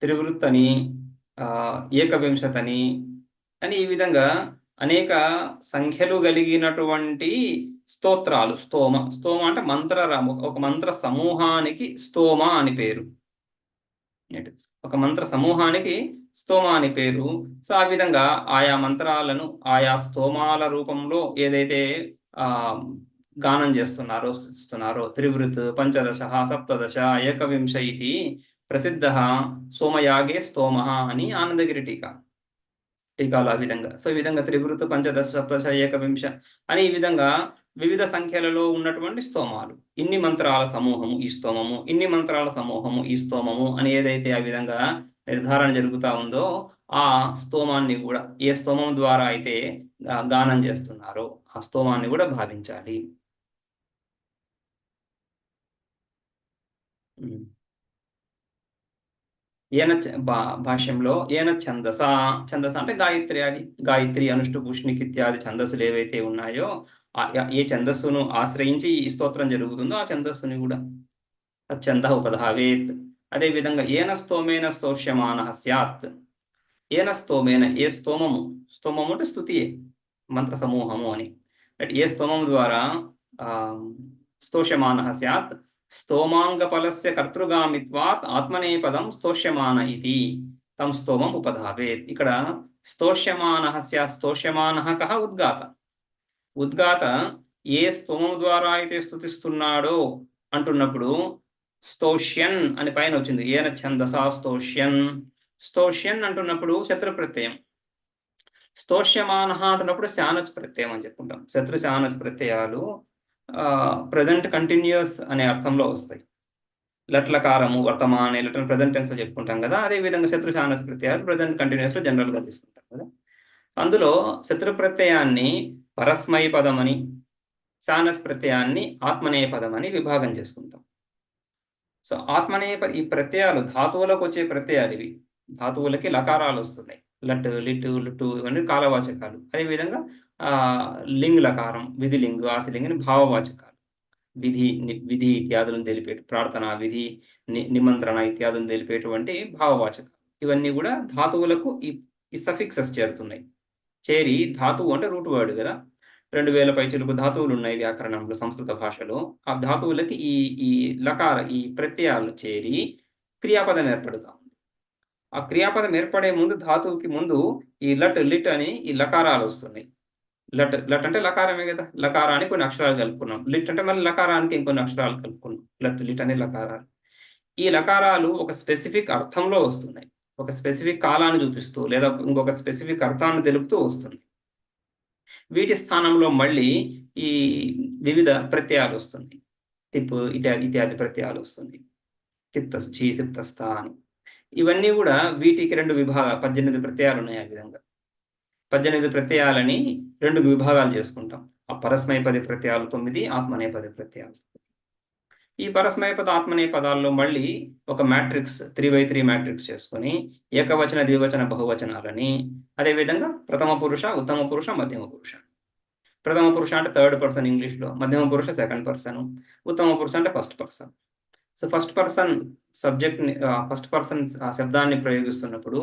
త్రివృత్తని, ఏకవింశతని అని ఈ విధంగా అనేక సంఖ్యలు కలిగినటువంటి స్తోత్రాలు. స్తోమ అంటే ఒక మంత్ర సమూహానికి స్తోమ అని పేరు. ఒక మంత్ర సమూహానికి స్తోమ అని పేరు. సో ఆ విధంగా ఆయా మంత్రాలను ఆయా స్తోమాల రూపంలో ఏదైతే గానం చేస్తున్నారో త్రివృత్, పంచదశ, సప్తదశ, ఏకవింశ ఇది ప్రసిద్ధ సోమయాగే స్తోమ అని ఆనందగిరి టీకాలు ఆ విధంగా. సో ఈ విధంగా త్రివృత్, పంచదశ, సప్తదశ, ఏకవింశ అని ఈ విధంగా వివిధ సంఖ్యలలో ఉన్నటువంటి స్తోమాలు. ఇన్ని మంత్రాల సమూహము ఈ స్తోమము, ఇన్ని మంత్రాల సమూహము ఈ స్తోమము అని ఏదైతే ఆ విధంగా నిర్ధారణ జరుగుతూ ఉందో ఆ స్తోమాన్ని కూడా, ఏ స్తోమం ద్వారా అయితే గానం చేస్తున్నారో ఆ స్తోమాన్ని కూడా భావించాలి. భాష్యంలో ఏన ఛందస అంటే గాయత్రి, అది గాయత్రి, అనుష్టు, పుష్ణిక్ ఇత్యాది ఛందస్సులు ఏవైతే ఉన్నాయో ఏ ఛందస్సును ఆశ్రయించి ఈ స్తోత్రం జరుగుతుందో ఆ ఛందస్సుని కూడా తచ్ఛంద ఉపధావేత్. అదే విధంగా ఏన స్తోమేన స్తోష్యమాన స్యాత్, ఏన స్తోమేన, ఏ స్తోమము అంటే స్తుతియే, మంత్ర సమూహము అని. ఏ స్తోమము ద్వారా స్తోష్యమాన స్యాత్ స్తోమాంగఫలస్య కర్తృగామిత్వాత్ ఆత్మనేపదం స్తోష్యమాన ఇది తం స్తోమం ఉపధావేత్. ఇక్కడ స్తోష్యమాన కః ఉద్గాత ఏ స్తోమం ద్వారా అయితే స్తుతిస్తున్నాడో అంటున్నప్పుడు స్తోష్యన్ అని పైన వచ్చింది. ఏన ఛందసా స్తోష్యన్ అంటున్నప్పుడు శత్రు ప్రత్యయం, స్తోష్యమాన అంటున్నప్పుడు శానచ్ ప్రత్యయం అని చెప్పుకుంటాం. శత్రు శానచ్ ప్రత్యయాలు ప్రజెంట్ కంటిన్యూస్ అనే అర్థంలో వస్తాయి. లట్లకారము వర్తమాన లెటర్ ప్రజెంట్ టెన్స్ లో చెప్పుకుంటాం కదా. అదే విధంగా శత్రు శానచ్ ప్రత్యయాలు ప్రజెంట్ కంటిన్యూస్ లో జనరల్ గా తీసుకుంటాం కదా. అందులో శత్రు ప్రత్యయాన్ని పరస్మై పదం అని, శానచ్ ప్రత్యయాన్ని ఆత్మనేయ పదం అని విభాగం చేసుకుంటాం. సో ఆత్మనేయ ఈ ప్రత్యయాలు ధాతువులకు వచ్చే ప్రత్యయాలు, ఇవి ధాతువులకి లకారాలు వస్తున్నాయి. లట్, లిట్, లుటు ఇవన్నీ కాలవాచకాలు. అదేవిధంగా లింగ్ లకారం, విధి లింగు, ఆశలింగని భావవాచకాలు. విధి ఇత్యాదులను తెలిపేటు ప్రార్థన, విధి, నిమంత్రణ ఇత్యాదులను తెలిపేటువంటి భావవాచకాలు. ఇవన్నీ కూడా ధాతువులకు ఈ సఫిక్సెస్ చేరుతున్నాయి. చేరి ధాతువు అంటే రూట్ వర్డ్ కదా, 2000 పైచిలుకు ధాతువులు ఉన్నాయి వ్యాకరణంలో, సంస్కృత భాషలో. ఆ ధాతువులకి ఈ లకార, ఈ ప్రత్యయాలు చేరి క్రియాపదం ఏర్పడుతా ఉంది. ఆ క్రియాపదం ఏర్పడే ముందు ధాతువుకి ముందు ఈ లట్, లిట్ అని ఈ లకారాలు వస్తున్నాయి. లట్ అంటే లకారమే కదా, లకారానికి కొన్ని అక్షరాలు కలుపుకున్నాం. లిట్ అంటే మళ్ళీ లకారానికి ఇంకొన్ని అక్షరాలు కలుపుకున్నాం. లట్, లిట్ అనే లకారాలు. ఈ లకారాలు ఒక స్పెసిఫిక్ అర్థంలో వస్తున్నాయి. ఒక స్పెసిఫిక్ కాలాన్ని చూపిస్తూ లేదా ఇంకొక స్పెసిఫిక్ అర్థాన్ని తెలుపుతూ వస్తుంది. వీటి స్థానంలో మళ్ళీ ఈ వివిధ ప్రత్యయాలు వస్తుంది. తిప్పు ఇత్యాది ప్రత్యయాలు వస్తుంది. తిప్తస్, చీ, సిప్తస్థ అని. ఇవన్నీ కూడా వీటికి 2 విభాగాలు, 18 ప్రత్యయాలు ఉన్నాయి. ఆ విధంగా 18 ప్రత్యయాలని 2 విభాగాలు చేసుకుంటాం. ఆ పరస్మైపది ప్రత్యయాలు 9, ఆత్మనేపది ప్రత్యయాలు. ఈ పరస్మైపద, ఆత్మనేపదాల్లో మళ్ళీ ఒక మ్యాట్రిక్స్ 3x3 మ్యాట్రిక్స్ చేసుకొని ఏకవచన, ద్వివచన, బహువచనాలని, అదేవిధంగా ప్రథమ పురుష, ఉత్తమ పురుష, మధ్యమ పురుష. ప్రథమ పురుష అంటే థర్డ్ పర్సన్ ఇంగ్లీష్లో, మధ్యమ పురుష సెకండ్ పర్సన్, ఉత్తమ పురుష అంటే first person. So first person సబ్జెక్ట్ని, ఫస్ట్ పర్సన్ ఆ శబ్దాన్ని ప్రయోగిస్తున్నప్పుడు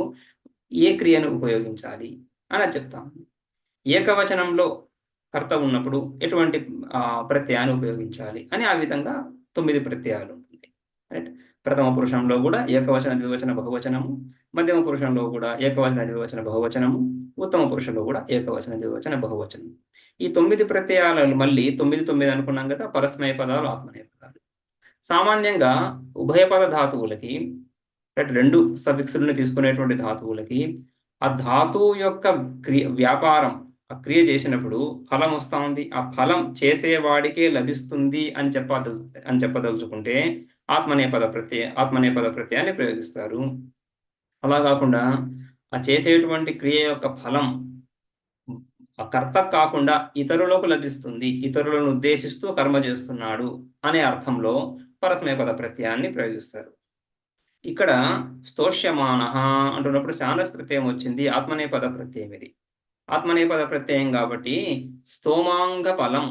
ఏ క్రియను ఉపయోగించాలి అని చెప్తాం. ఏకవచనంలో కర్త ఉన్నప్పుడు ఎటువంటి ప్రత్యయాన్ని ఉపయోగించాలి అని ఆ విధంగా 9 ప్రత్యయాలు ఉంటుంది. రైట్. ప్రథమ పురుషంలో కూడా ఏకవచన, ద్వివచన, బహువచనము, మధ్యమ పురుషంలో కూడా ఏకవచన, ద్వివచన, బహువచనము, ఉత్తమ పురుషంలో కూడా ఏకవచన, ద్వివచన, బహువచనం. ఈ 9 ప్రత్యయాలను మళ్ళీ 9 అనుకున్నాం కదా, పరస్మయ పదాలు, ఆత్మనేయ పదాలు. సామాన్యంగా ఉభయపద ధాతువులకి, 2 సఫిక్స్లను తీసుకునేటువంటి ధాతువులకి ఆ ధాతువు యొక్క వ్యాపారం, ఆ క్రియ చేసినప్పుడు ఫలం వస్తూ ఉంది, ఆ ఫలం చేసేవాడికే లభిస్తుంది అని చెప్పదలుచుకుంటే ఆత్మనేపద ప్రత్యయాన్ని ప్రయోగిస్తారు. అలా కాకుండా ఆ చేసేటువంటి క్రియ యొక్క ఫలం ఆ కర్త కాకుండా ఇతరులకు లభిస్తుంది, ఇతరులను ఉద్దేశిస్తూ కర్మ చేస్తున్నాడు అనే అర్థంలో పరస్మైపద ప్రత్యయాన్ని ప్రయోగిస్తారు. ఇక్కడ స్తోష్యమాన అంటున్నప్పుడు శానస్ ప్రత్యయం వచ్చింది, ఆత్మనేపద ప్రత్యయం. ఇది ఆత్మనేపద ప్రత్యయం కాబట్టి స్తోమాంగ ఫలం,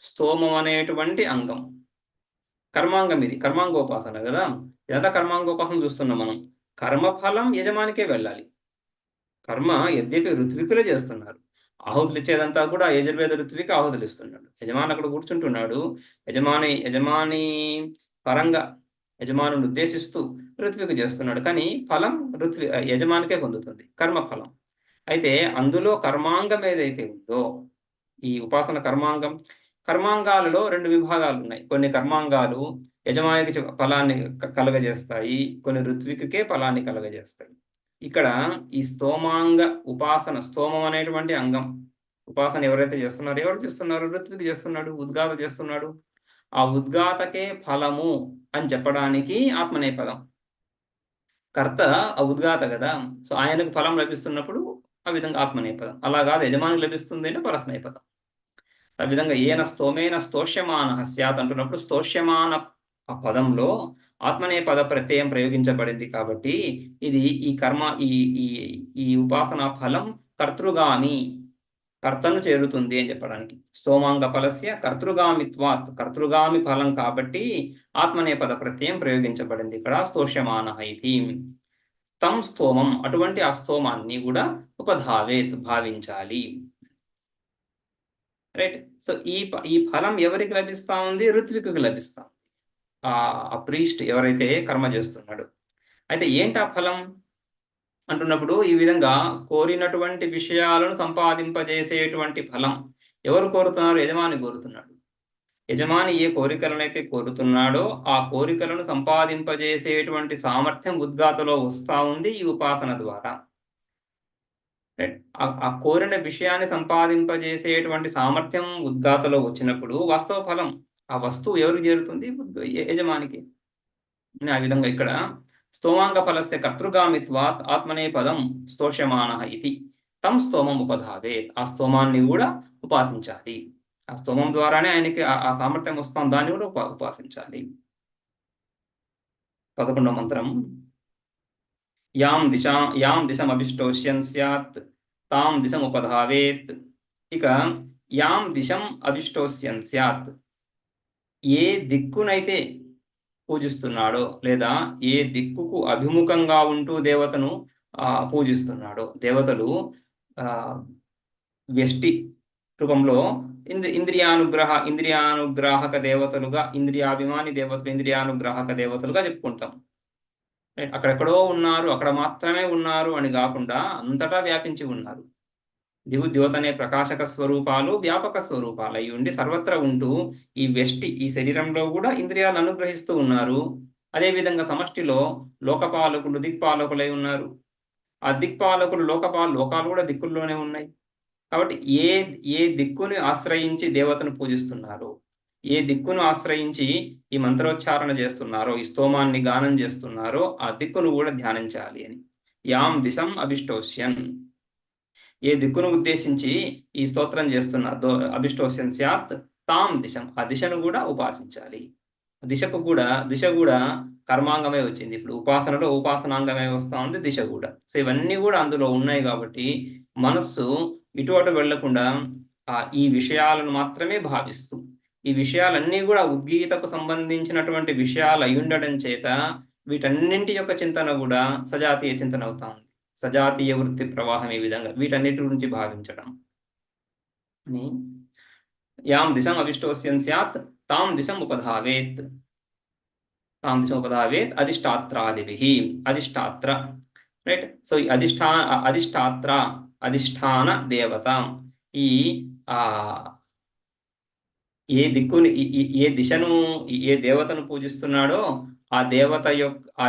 స్తోమం అనేటువంటి అంగం, కర్మాంగం. ఇది కర్మాంగోపాసన కదా, ఇదంతా కర్మాంగోపాసన చూస్తున్నాం మనం. కర్మఫలం యజమానికే వెళ్ళాలి. కర్మ యద్యపి ఋత్వికులే చేస్తున్నారు, ఆహుతులు ఇచ్చేదంతా కూడా యజుర్వేద ఋత్వికి ఆహుతులు ఇస్తున్నాడు. యజమాని అక్కడ కూర్చుంటున్నాడు, యజమాని పరంగా యజమానుని ఉద్దేశిస్తూ ఋత్వికి చేస్తున్నాడు, కానీ ఫలం యజమానికే పొందుతుంది, కర్మఫలం. అయితే అందులో కర్మాంగం ఏదైతే ఉందో, ఈ ఉపాసన కర్మాంగాలలో 2 విభాగాలు ఉన్నాయి. కొన్ని కర్మాంగాలు యజమానికి ఫలాన్ని కలగజేస్తాయి, కొన్ని ఋత్వికే ఫలాన్ని కలగజేస్తాయి. ఇక్కడ ఈ స్తోమాంగ ఉపాసన, స్తోమం అనేటువంటి అంగం ఉపాసన ఎవరైతే చేస్తున్నారో, ఎవరు చేస్తున్నారు? ఋత్వికి చేస్తున్నాడు, ఉద్గాత చేస్తున్నాడు. ఆ ఉద్గాతకే ఫలము అని చెప్పడానికి ఆత్మనేపదం. కర్త ఆ ఉద్గాత కదా, సో ఆయనకు ఫలం లభిస్తున్నప్పుడు ఆ విధంగా ఆత్మనేపదం. అలా కాదు యజమానికి లభిస్తుంది అంటే పరస్మైపదం. ఆ విధంగా ఏన స్తోమేన స్తోష్యమాన స్యాత్ అంటున్నప్పుడు స్తోష్యమాన ఆ పదంలో ఆత్మనేపద ప్రత్యయం ప్రయోగించబడింది కాబట్టి ఇది ఈ కర్మ, ఈ ఉపాసనా ఫలం కర్తృగామి, కర్తను చేరుతుంది అని చెప్పడానికి. స్తోమాంగ ఫలస్య కర్తృగామిత్వాత్, కర్తృగామి ఫలం కాబట్టి ఆత్మనేపద ప్రత్యయం ప్రయోగించబడింది ఇక్కడ. స్తోష్యమాన ఇది తం స్తోమం, అటువంటి ఆ స్తోమాన్ని కూడా ఉపధావేత్, భావించాలి. రైట్. సో ఈ ఫలం ఎవరికి లభిస్తా ఉంది? ఋత్వికుకి లభిస్తాం, ఆ ప్రీస్ట్ ఎవరైతే కర్మ చేస్తున్నాడు. అయితే ఏంటి ఆ ఫలం అంటున్నప్పుడు ఈ విధంగా కోరినటువంటి విషయాలను సంపాదింపజేసేటువంటి ఫలం ఎవరు కోరుతున్నారు? యజమాని కోరుతున్నాడు. యజమాని ఏ కోరికలను అయితే కోరుతున్నాడో ఆ కోరికలను సంపాదింపజేసేటువంటి సామర్థ్యం ఉద్గాతలో వస్తూ ఉంది ఈ ఉపాసన ద్వారా. ఆ కోరిన విషయాన్ని సంపాదింపజేసేటువంటి సామర్థ్యం ఉద్గాతలో వచ్చినప్పుడు వాస్తవ ఫలం, ఆ వస్తువు ఎవరికి చేరుతుంది? యజమానికి. ఆ విధంగా ఇక్కడ స్తోమాంగ ఫలస్య కర్తృగామిత్వాత్ ఆత్మనేపదం స్తోష్యమాన ఇది తం స్తోమం ఉపధావే, ఆ స్తోమాన్ని కూడా ఉపాసించాలి. ఆ స్తోమం ద్వారానే ఆయనకి ఆ సామర్థ్యం వస్తాం, దాన్ని కూడా ఉపాసించాలి. 11వ మంత్రం. యాం దిశమభిష్టోష్యన్ స్యాత్ తాం దిశముపధావేత్. ఇక యాం దిశం అభిష్టోస్యన్ స్యాత్, ఏ దిక్కునైతే పూజిస్తున్నాడో లేదా ఏ దిక్కుకు అభిముఖంగా ఉంటూ దేవతను పూజిస్తున్నాడో, దేవతలు ఆ, వ్యష్టి రూపంలో ఇంద్రియానుగ్రాహక దేవతలుగా, ఇంద్రియాభిమాని దేవతలు, ఇంద్రియానుగ్రాహక దేవతలుగా చెప్పుకుంటాం. రైట్? అక్కడెక్కడో ఉన్నారు, అక్కడ మాత్రమే ఉన్నారు అని కాకుండా అంతటా వ్యాపించి ఉన్నారు. దివుద్యోత అనే ప్రకాశక స్వరూపాలు వ్యాపక స్వరూపాలు అయి ఉండి సర్వత్రా ఉంటూ ఈ వ్యష్టి, ఈ శరీరంలో కూడా ఇంద్రియాలను అనుగ్రహిస్తూ ఉన్నారు. అదేవిధంగా సమష్టిలో లోకపాలకులు దిక్పాలకులై ఉన్నారు. ఆ దిక్పాలకులు లోకాలు కూడా దిక్కుల్లోనే ఉన్నాయి. కాబట్టి ఏ ఏ దిక్కుని ఆశ్రయించి దేవతను పూజిస్తున్నారో, ఏ దిక్కును ఆశ్రయించి ఈ మంత్రోచ్చారణ చేస్తున్నారో, ఈ స్తోమాన్ని గానం చేస్తున్నారో ఆ దిక్కును కూడా ధ్యానించాలి అని. యాం దిశం అభిష్టోష్యన్, ఏ దిక్కును ఉద్దేశించి ఈ స్తోత్రం చేస్తున్న అభిష్టోష్యన్ స్యాత్ తాం దిశం, ఆ దిశను కూడా ఉపాసించాలి. దిశ కూడా కర్మాంగమే వచ్చింది. ఇప్పుడు ఉపాసనలో ఉపాసనాంగమే వస్తూ ఉంది దిశ కూడా. సో ఇవన్నీ కూడా అందులో ఉన్నాయి కాబట్టి మనస్సు ఇటు అటు వెళ్లకుండా ఈ విషయాలను మాత్రమే భావిస్తూ, ఈ విషయాలన్నీ కూడా ఉద్గీతకు సంబంధించినటువంటి విషయాలు అయ్యుండడం చేత వీటన్నింటి యొక్క చింతన కూడా సజాతీయ చింతన అవుతా ఉంది. సజాతీయ వృత్తి ప్రవాహం ఈ విధంగా వీటన్నిటి గురించి భావించడం అని. యాం దిశం అవిష్టోస్యన్ స్యాత్ తాం దిశం ఉపధావేత్, తాం దిశం ఉపధావేత్ అధిష్టాత్రాదిభిః. అధిష్టాత్ర, రైట్? సో ఈ అధిష్టాన దేవత, ఈ ఏ దిక్కుని ఏ దిశను ఏ దేవతను పూజిస్తున్నాడో ఆ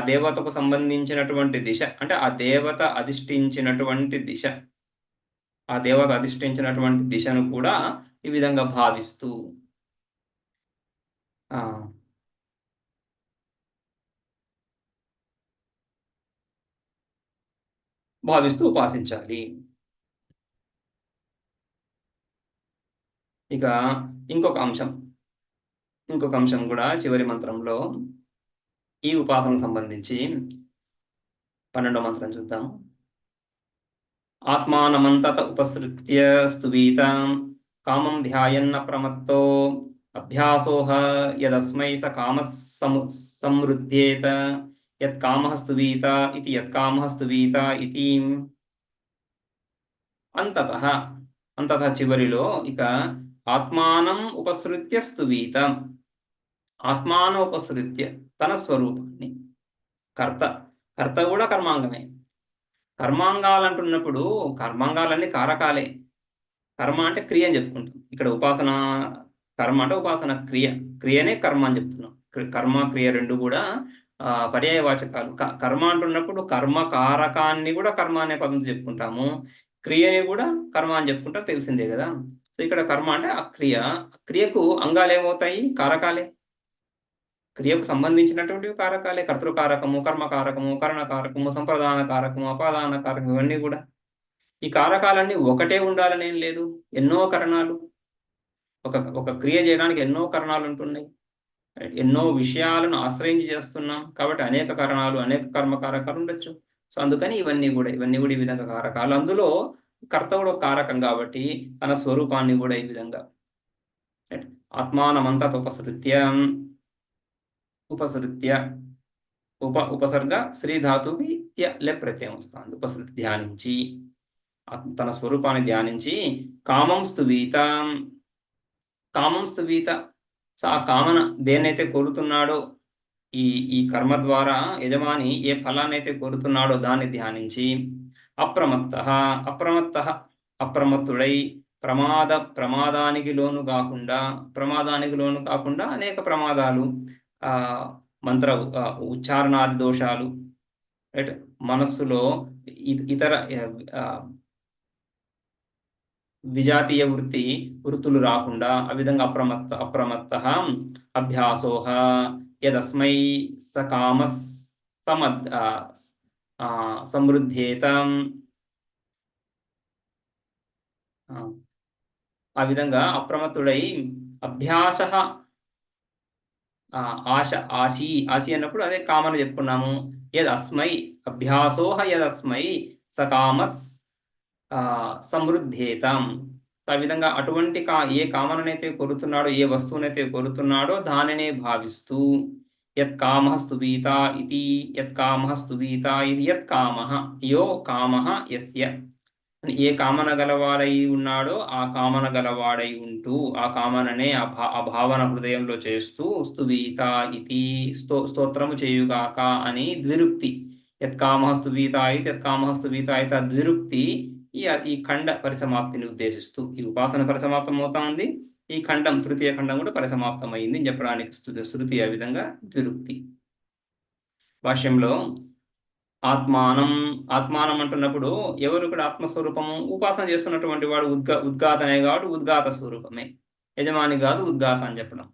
దేవతకు సంబంధించినటువంటి దిశ, అంటే ఆ దేవత అధిష్ఠించినటువంటి దిశ, ఆ దేవత అధిష్ఠించినటువంటి దిశను కూడా ఈ విధంగా భావిస్తూ ఉపాసించాలి. ఇక ఇంకొక అంశం కూడా చివరి మంత్రంలో ఈ ఉపాసనకు సంబంధించి 12వ మంత్రం చూద్దాం. ఆత్మానమంతత ఉపసృత్య స్తువీత కామం ధ్యాయన్న ప్రమత్తో అభ్యాసోహ యదస్మై స కామః సమృద్ధ్యేత యత్కామః స్తువీత ఇతి యత్కామః స్తువీత ఇతి. అంతతః చివరిలో ఇక ఆత్మానం ఉపసృత్య స్తువీత, ఆత్మానం ఉపసృత్య తన స్వరూపాన్ని, కర్త కూడా కర్మాంగమే. కర్మాంగాలు అంటున్నప్పుడు కర్మాంగాలన్నీ కారకాలే. కర్మ అంటే క్రియ అని చెప్పుకుంటాం. ఇక్కడ ఉపాసన కర్మ అంటే ఉపాసన క్రియనే కర్మ అని చెప్తున్నాం. కర్మ క్రియ రెండు కూడా పర్యాయవాచకాలు. కర్మ అంటున్నప్పుడు కర్మ కారకాన్ని కూడా కర్మ అనే పదంతో చెప్పుకుంటాము, క్రియని కూడా కర్మ అని చెప్పుకుంటాం, తెలిసిందే కదా. సో ఇక్కడ కర్మ అంటే ఆ క్రియకు అంగాలు ఏమవుతాయి? కారకాలే. క్రియకు సంబంధించినటువంటివి కారకాలే. కర్తృకారకము, కర్మకారకము, కరణకారకము, సంప్రదాన కారకము, అపాదాన కారకం, ఇవన్నీ కూడా. ఈ కారకాలన్నీ ఒకటే ఉండాలని ఏం లేదు, ఎన్నో కరణాలు. ఒక క్రియ చేయడానికి ఎన్నో కరణాలు ఉంటున్నాయి, ఎన్నో విషయాలను ఆశ్రయించి చేస్తున్నాం కాబట్టి అనేక కారణాలు, అనేక కర్మకారకాలు ఉండొచ్చు. సో అందుకని ఇవన్నీ కూడా ఈ విధంగా కారకాలు. అందులో కర్త కూడా ఒక కారకం కాబట్టి తన స్వరూపాన్ని కూడా ఈ విధంగా ఆత్మానమంతా ఉపసృత్య ఉపసర్గ శ్రీ ధాతువుకి లె ప్రత్యయం వస్తుంది. ఉపసృతి ధ్యానించి, తన స్వరూపాన్ని ధ్యానించి కామం స్తువీత. సో ఆ కామన దేన్నైతే కోరుతున్నాడో, ఈ కర్మ ద్వారా యజమాని ఏ ఫలాన్నైతే కోరుతున్నాడో దాన్ని ధ్యానించి అప్రమత్తుడై ప్రమాదానికి లోను కాకుండా అనేక ప్రమాదాలు, మంత్ర ఉచ్చారణాది దోషాలు, రైట్, మనస్సులో ఇతర విజాతీయ వృత్తులు రాకుండా ఆ విధంగా అప్రమత్త అభ్యాసోహ యదస్మై స కామః సమృద్ధ్యేత. ఆ విధంగా అప్రమత్తుడై అభ్యాస ఆశ ఆశి అన్నప్పుడు అదే కామని చెప్పుకున్నాము. యదస్మై అభ్యాసోహ యదస్మై సకామస్ సమృద్ధేతం. ఆ విధంగా అటువంటి ఏ కామననైతే కోరుతున్నాడో, ఏ వస్తువునైతే కోరుతున్నాడో దానినే భావిస్తూ యత్కామః స్తువీత ఇది, యత్కామః స్తువీత ఇది, యత్కామః యో కామః యస్య. ఏ కామన గలవాడై ఉన్నాడో ఆ కామన గలవాడై ఉంటూ ఆ కామననే ఆ భావన హృదయంలో చేస్తూ స్తువీత ఇతి స్తోత్రము చేయుగాక అని ద్విరుక్తి. యత్కామః స్తువీత ఇది, యత్కామః స్తువీత ఇది ద్విరుక్తి ఈ ఖండ పరిసమాప్తిని ఉద్దేశిస్తూ ఈ ఉపాసన పరిసమాప్తం అవుతా ఉంది. ఈ ఖండం తృతీయ ఖండం కూడా పరిసమాప్తమైంది చెప్పడానికి శృతి ఆ విధంగా ద్విరుక్తి. భాష్యంలో ఆత్మానం ఆత్మానం అంటున్నప్పుడు ఎవరు ఇక్కడ ఆత్మస్వరూపము? ఉపాసన చేస్తున్నటువంటి వాడు ఉద్గాతనే కాబట్టి ఉద్గాత స్వరూపమే, యజమాని కాదు ఉద్గాత అని చెప్పడం.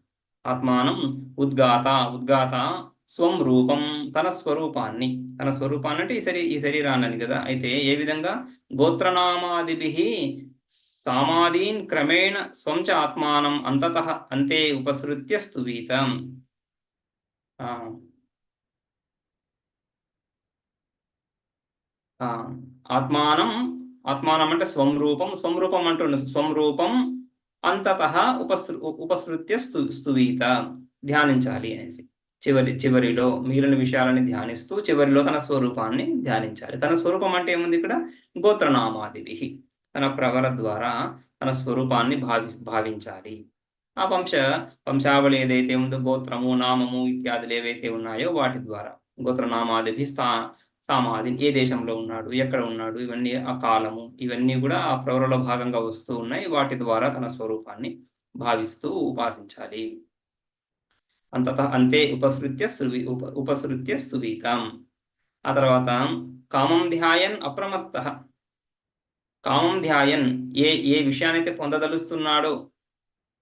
ఆత్మానం ఉద్గాత స్వం రూపం, తన స్వరూపాన్ని అంటే ఈ శరీరాన్ని అని కదా. అయితే ఏ విధంగా? గోత్రనామాదిభిః సామాదీన్ క్రమేణ స్వం చ ఆత్మానం అంతతః అంతే ఉపసృత్య స్తువీతం. ఆత్మానం అంటే స్వం రూపం అంతతః ఉపసృత్య స్తువీత, ధ్యానించాలి అనేసి. చివరిలో మిగిలిన విషయాలని ధ్యానిస్తూ చివరిలో తన స్వరూపాన్ని ధ్యానించాలి. తన స్వరూపం అంటే ఏముంది ఇక్కడ? గోత్రనామాదిభిః, తన ప్రవర ద్వారా తన స్వరూపాన్ని భావించాలి. ఆ వంశావళి ఏదైతే ఉందో, గోత్రము, నామము ఇత్యాదులు ఏవైతే ఉన్నాయో వాటి ద్వారా గోత్రనామాదిభిః సామాది, ఏ దేశంలో ఉన్నాడు, ఎక్కడ ఉన్నాడు, ఇవన్నీ ఆ కాలము, ఇవన్నీ కూడా ఆ ప్రవరలో భాగంగా వస్తూ ఉన్నాయి. వాటి ద్వారా తన స్వరూపాన్ని భావిస్తూ ఉపాసించాలి. అంతే ఉపసృత్య స్తువీతం. ఆ తర్వాత కామం ధ్యాయన్ అప్రమత్తః. కామం ధ్యాయన్, ఏ విషయాన్నైతే పొందదలుస్తున్నాడో,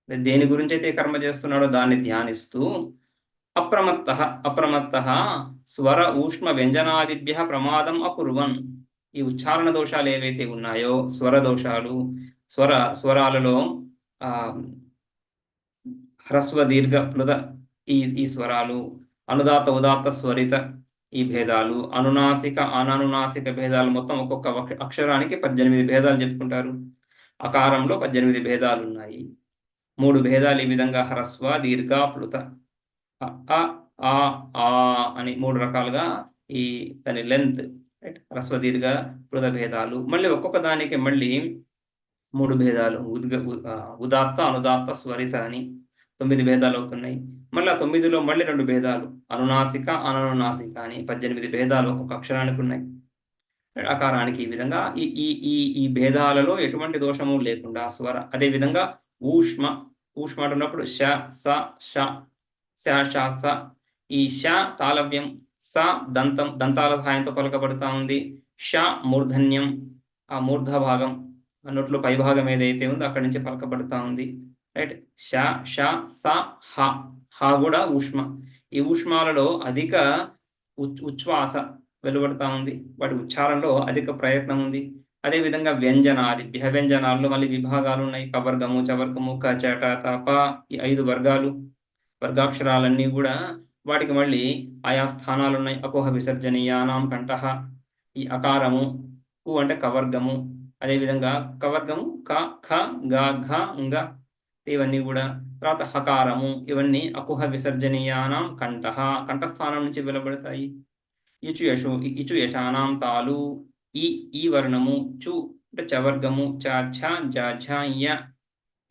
దేని గురించి అయితే కర్మ చేస్తున్నాడో దాన్ని ధ్యానిస్తూ అప్రమత్తః స్వర ఊష్మ వ్యంజనాదిభ్యః ప్రమాదం అకుర్వన్. ఈ ఉచ్చారణ దోషాలు ఏవైతే ఉన్నాయో, స్వర దోషాలు, స్వరాలలో హ్రస్వ దీర్ఘ ప్లుత ఈ స్వరాలు, అనుదాత్త ఉదాత్త స్వరిత ఈ భేదాలు, అనునాసిక అననునాసిక భేదాలు, మొత్తం ఒక్కొక్క అక్షరానికి 18 భేదాలు చెప్పుకుంటారు. అకారంలో 18 భేదాలు ఉన్నాయి. 3 భేదాలు ఈ విధంగా హ్రస్వ దీర్ఘ ప్లుత అని 3 రకాలుగా ఈ దాని లెంత్, హ్రస్వ దీర్ఘ ప్లుత భేదాలు. మళ్ళీ ఒక్కొక్క దానికి మళ్ళీ 3 భేదాలు, ఉదాత్త అనుదాత్త స్వరిత అని 9 భేదాలు అవుతున్నాయి. మళ్ళీ 9లో మళ్ళీ 2 భేదాలు, అనునాసిక అననునాసిక అని 18 భేదాలు ఒక్కొక్క అక్షరానికి ఉన్నాయి. అకారానికి ఈ విధంగా ఈ భేదాలలో ఎటువంటి దోషము లేకుండా స్వర. అదే విధంగా ఊష్మ అంటున్నప్పుడు ష స ష స, ఈ ష తాళవ్యం, స దంతాల సహాయంతో పలకబడుతూ ఉంది. ష మూర్ధన్యం, ఆ మూర్ధ భాగం నోట్లో పై భాగం ఏదైతే ఉందో అక్కడి నుంచి పలకబడుతూ ఉంది. రైట్. ష ష స హ కూడా ఊష్మ. ఈ ఊష్మాలలో అధిక ఉచ్ఛ్వాస వెలువడుతూ ఉంది, వాటి ఉచ్చారణలో అధిక ప్రయత్నం ఉంది. అదేవిధంగా వ్యంజనాది వ్యంజనాల్లో మళ్ళీ విభాగాలు ఉన్నాయి. కవర్గము, చవర్గము, క చట తప, ఈ 5 వర్గాక్షరాలన్నీ కూడా వాటికి మళ్ళీ ఆయా స్థానాలు ఉన్నాయి. అపోహ విసర్జనీయానాం కంఠః, ఈ అకారము, కు అంటే కవర్గము, అదేవిధంగా కవర్గము క ఖ గ ఘంగ, ఇవన్నీ కూడా. తర్వాత హకారము, ఇవన్నీ అకుహ విసర్జనీయానాం కంఠః, కంఠస్థానం నుంచి వెలువడతాయి. ఇచు యశానాం తాలు, ఈ వర్ణము, చు అంటే చవర్గము, చ ఛ జ ఝ య,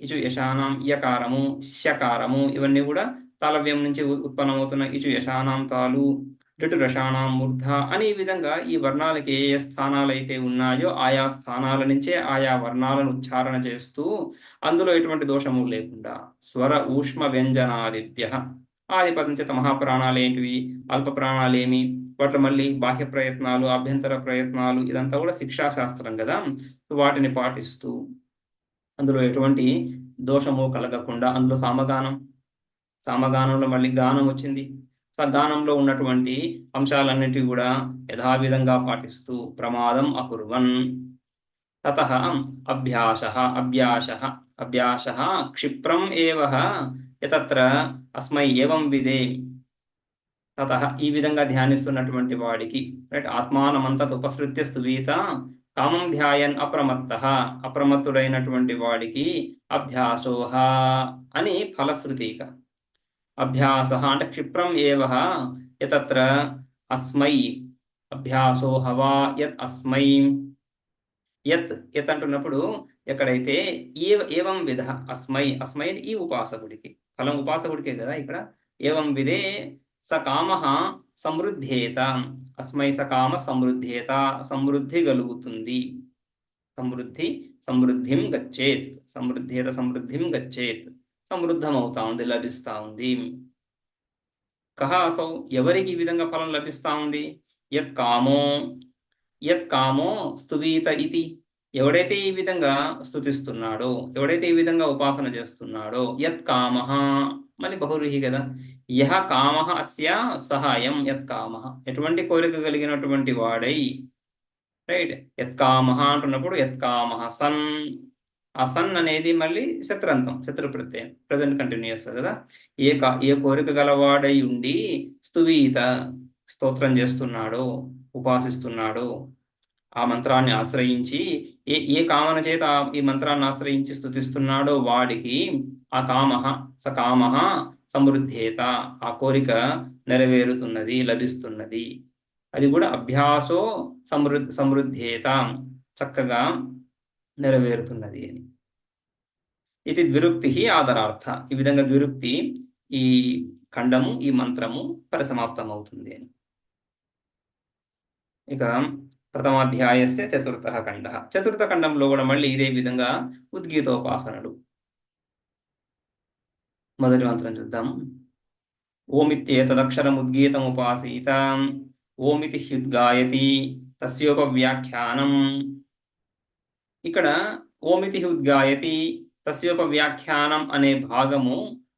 ఇచు యశానాం యకారము, శకారము, ఇవన్నీ కూడా తాళవ్యం నుంచి ఉత్పన్నమవుతున్న ఇచు యశానాం తాలు, రిటు రషాణం మూర్ధ అని. ఈ విధంగా ఈ వర్ణాలకి ఏ స్థానాలు అయితే ఉన్నాయో ఆయా స్థానాల నుంచే ఆయా వర్ణాలను ఉచ్చారణ చేస్తూ అందులో ఎటువంటి దోషము లేకుండా స్వర ఊష్మ వ్యంజనాదిభ్య, ఆదిపదం చేత మహాప్రాణాలు ఏంటివి, అల్ప ప్రాణాలేమి, వాటిలో మళ్ళీ బాహ్య ప్రయత్నాలు, అభ్యంతర ప్రయత్నాలు, ఇదంతా కూడా శిక్షాశాస్త్రం కదా. వాటిని పాటిస్తూ అందులో ఎటువంటి దోషము కలగకుండా, అందులో సామగానంలో మళ్ళీ గానం వచ్చింది. సో గానంలో ఉన్నటువంటి అంశాలన్నిటి కూడా యథావిధంగా పాటిస్తూ ప్రమాదం అకుర్వన్. తతః అభ్యాసః క్షిప్రం ఏవ యతత్ర అస్మై ఏవం విదే. తతః ఈ విధంగా ధ్యానిస్తున్నటువంటి వాడికి రైట్ ఆత్మానమంతత ఉపసృత్య స్థువీత కామం ధ్యాయన్ అప్రమత్తుడైనటువంటి వాడికి అభ్యాసోహ అని ఫలశ్రుతిక. అభ్యాస అంటే క్షిప్రం ఏవ యతత్ర అస్మై అభ్యాసోహ వా యత్ అస్మై యత్ అంటున్నప్పుడు ఎక్కడైతే ఏవం విధ అస్మై అస్మై ఈ ఉపాసకుడికి ఫలం ఉపాసకుడికే కదా ఇక్కడ. ఏవం విధే స కామ సమృద్ధేత అస్మై స కామ సమృద్ధేత సమృద్ధి కలుగుతుంది. సమృద్ధిం గచ్చేత్ సమృద్ధేత సమృద్ధిం గచ్చేత్ సమృద్ధమవుతా ఉంది, లభిస్తా ఉంది. కహ అసౌ ఎవరికి ఈ విధంగా ఫలం లభిస్తా ఉంది? యత్ కామో స్తువీత ఇతి ఎవడైతే ఈ విధంగా స్తుతిస్తున్నాడో, ఎవడైతే ఈ విధంగా ఉపాసన చేస్తున్నాడో, యత్ కామః మళ్ళీ బహువ్రీహి కదా. యహ కామః అస్య సహాయం యత్ కామః ఎటువంటి కోరిక కలిగినటువంటి వాడై రైట్ యత్ కామః అంటున్నప్పుడు యత్ కామః సన్ ఆ సన్ అనేది మళ్ళీ శత్రంతం శత్రు ప్రత్యయం ప్రజెంట్ కంటిన్యూస్ కదా. ఏ కోరిక గలవాడై ఉండి స్తువీత స్తోత్రం చేస్తున్నాడో ఉపాసిస్తున్నాడో ఆ మంత్రాన్ని ఆశ్రయించి ఏ కామన చేత ఈ మంత్రాన్ని ఆశ్రయించి స్తుతిస్తున్నాడో వాడికి ఆ స కామః సమృద్ధేత ఆ కోరిక నెరవేరుతున్నది, లభిస్తున్నది. అది కూడా అభ్యాసో సమృద్ధేత చక్కగా నెరవేరుతున్నది అని. ఇది ద్విరుక్తి ఆదరార్థ. ఈ విధంగా ద్విరుక్తి ఈ ఖండము ఈ మంత్రము పరిసమాప్తం అవుతుంది అని. ఇక ప్రథమాధ్యాయస్య చతుర్థ ఖండ. చతుర్థ ఖండంలో కూడా మళ్ళీ ఇదే విధంగా ఉద్గీతోపాసనలు. మొదటి మంత్రం చూద్దాం. ఓమిత్యేతదక్షరముద్గీతముపాసీత ఓమితి హ్యుద్గాయతి తస్యోపవ్యాఖ్యానం. ఇక్కడ ఓమితి ఉద్గాయతి తస్యోపవ్యాఖ్యానం అనే భాగము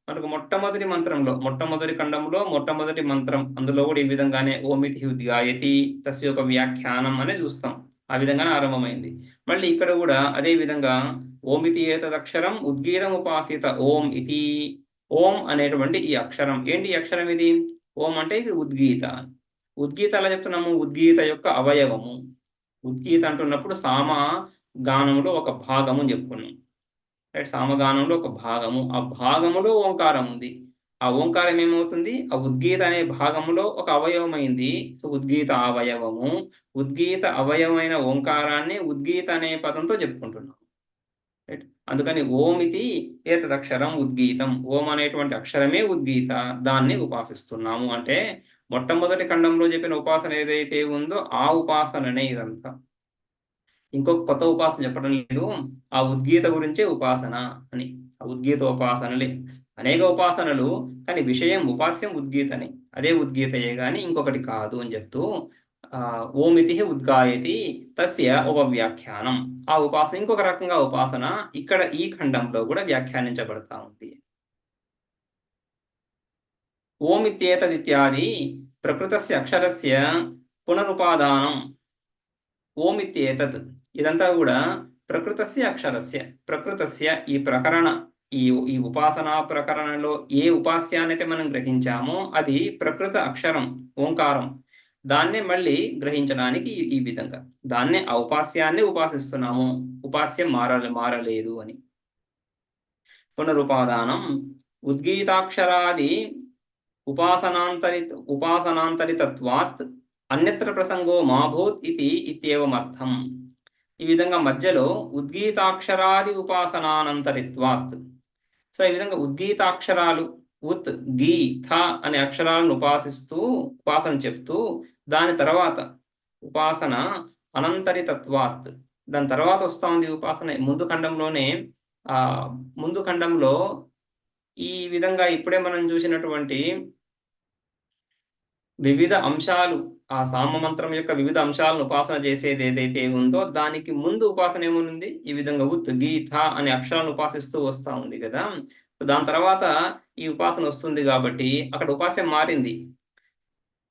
మనకు మొట్టమొదటి మంత్రంలో మొట్టమొదటి ఖండంలో మొట్టమొదటి మంత్రం అందులో కూడా ఈ విధంగానే ఓమితి ఉద్గాయతి తస్యోపవ్యాఖ్యానం అనే చూస్తాం. ఆ విధంగానే ఆరంభమైంది. మళ్ళీ ఇక్కడ కూడా అదే విధంగా ఓమితి ఏతదక్షరం ఉద్గీతం ఉపాసిత ఓం ఇతి. ఓం అనేటువంటి ఈ అక్షరం ఏంటి? ఈ అక్షరం ఇది ఓం అంటే ఇది ఉద్గీత. ఉద్గీత ఎలా చెప్తున్నాము? ఉద్గీత యొక్క అవయవము. ఉద్గీత అంటున్నప్పుడు సామ గానంలో ఒక భాగము అని చెప్పుకున్నాం రైట్. సామగానంలో ఒక భాగము, ఆ భాగములో ఓంకారం ఉంది. ఆ ఓంకారం ఏమవుతుంది? ఆ ఉద్గీత అనే భాగములో ఒక అవయవమైంది. సో ఉద్గీత అవయవము, ఉద్గీత అవయవమైన ఓంకారాన్ని ఉద్గీత అనే పదంతో చెప్పుకుంటున్నాం రైట్. అందుకని ఓమితి ఏతదక్షరం ఉద్గీతం, ఓం అనేటువంటి అక్షరమే ఉద్గీత, దాన్ని ఉపాసిస్తున్నాము అంటే మొట్టమొదటి ఖండంలో చెప్పిన ఉపాసన ఏదైతే ఉందో ఆ ఉపాసననే ఇదంతా. ఇంకొక కొత్త ఉపాసన చెప్పడం లేదు, ఆ ఉద్గీత గురించే ఉపాసన అని. ఆ ఉద్గీత ఉపాసనలే అనేక ఉపాసనలు, కానీ విషయం ఉపాస్యం ఉద్గీతనే, అదే ఉద్గీతయే గాని ఇంకొకటి కాదు అని చెప్తూ ఓమితి ఉద్గాయతి తస్య ఉపవ్యాఖ్యానం. ఆ ఉపాసన ఇంకొక రకంగా ఉపాసన ఇక్కడ ఈ ఖండంలో కూడా వ్యాఖ్యానించబడతా ఉంది. ఓమిత్యేతదిత్యాది ప్రకృతస్య అక్షరస్య పునరుపాదానం. ఓమిత్యేతద్ ఇదంతా కూడా ప్రకృతస్య అక్షరస్య, ప్రకృతస్య ఈ ప్రకరణ ఈ ఉపాసనా ప్రకరణలో ఏ ఉపాస్యాన్నైతే మనం గ్రహించామో అది ప్రకృత అక్షరం ఓంకారం. దాన్నే మళ్ళీ గ్రహించడానికి ఈ విధంగా దాన్నే ఆ ఉపాస్యాన్ని ఉపాసిస్తున్నాము, ఉపాస్యం మారలేదు అని. పునరుపాదానం ఉద్గీతాక్షరాది ఉపాసనాంతరితత్వాత్ అన్యత్ర ప్రసంగో మాభూత్ ఇది ఇత్యేవమర్థం. ఈ విధంగా మధ్యలో ఉద్గీతాక్షరాది ఉపాసనానంతరిత్వాత్. సో ఈ విధంగా ఉద్గీతాక్షరాలు ఉత్ గీ థ అనే అక్షరాలను ఉపాసన చెప్తూ దాని తర్వాత ఉపాసన అనంతరితత్వాత్, దాని తర్వాత వస్తా ఉంది ఉపాసన. ముందు ఖండంలో ఈ విధంగా ఇప్పుడే మనం చూసినటువంటి వివిధ అంశాలు, ఆ సామ మంత్రం యొక్క వివిధ అంశాలను ఉపాసన చేసేది ఏదైతే ఉందో దానికి ముందు ఉపాసన ఏముంది? ఈ విధంగా ఉత్ గీత అనే అక్షరాలను ఉపాసిస్తూ వస్తా ఉంది కదా. దాని తర్వాత ఈ ఉపాసన వస్తుంది కాబట్టి అక్కడ ఉపాస్యం మారింది.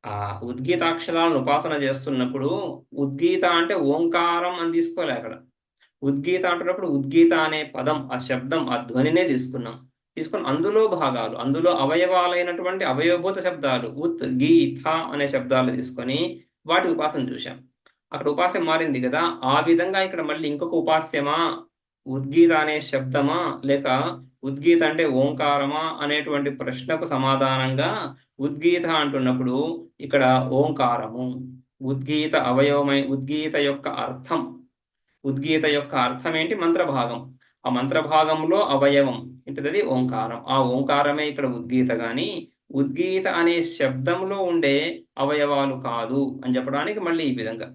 ఆ ఉద్గీతాక్షరాలను ఉపాసన చేస్తున్నప్పుడు ఉద్గీత అంటే ఓంకారం అని తీసుకోలే. అక్కడ ఉద్గీత అంటున్నప్పుడు ఉద్గీత అనే పదం, ఆ శబ్దం, ఆ ధ్వనినే తీసుకున్నాం. తీసుకొని అందులో భాగాలు, అందులో అవయవాలైనటువంటి అవయవభూత శబ్దాలు ఉత్ గీ థ అనే శబ్దాలు తీసుకొని వాటి ఉపాసన చూశాం. అక్కడ ఉపాస్యం మారింది కదా, ఆ విధంగా ఇక్కడ మళ్ళీ ఇంకొక ఉపాస్యమా, ఉద్గీత అనే శబ్దమా లేక ఉద్గీత అంటే ఓంకారమా అనేటువంటి ప్రశ్నకు సమాధానంగా ఉద్గీత అంటున్నప్పుడు ఇక్కడ ఓంకారము, ఉద్గీత అవయవమై ఉద్గీత యొక్క అర్థం, ఉద్గీత యొక్క అర్థం ఏంటి? మంత్రభాగం. ఆ మంత్రభాగంలో అవయవం ఏంటిది? ఓంకారం. ఆ ఓంకారమే ఇక్కడ ఉద్గీత గాని ఉద్గీత అనే శబ్దంలో ఉండే అవయవాలు కాదు అని చెప్పడానికి మళ్ళీ ఈ విధంగా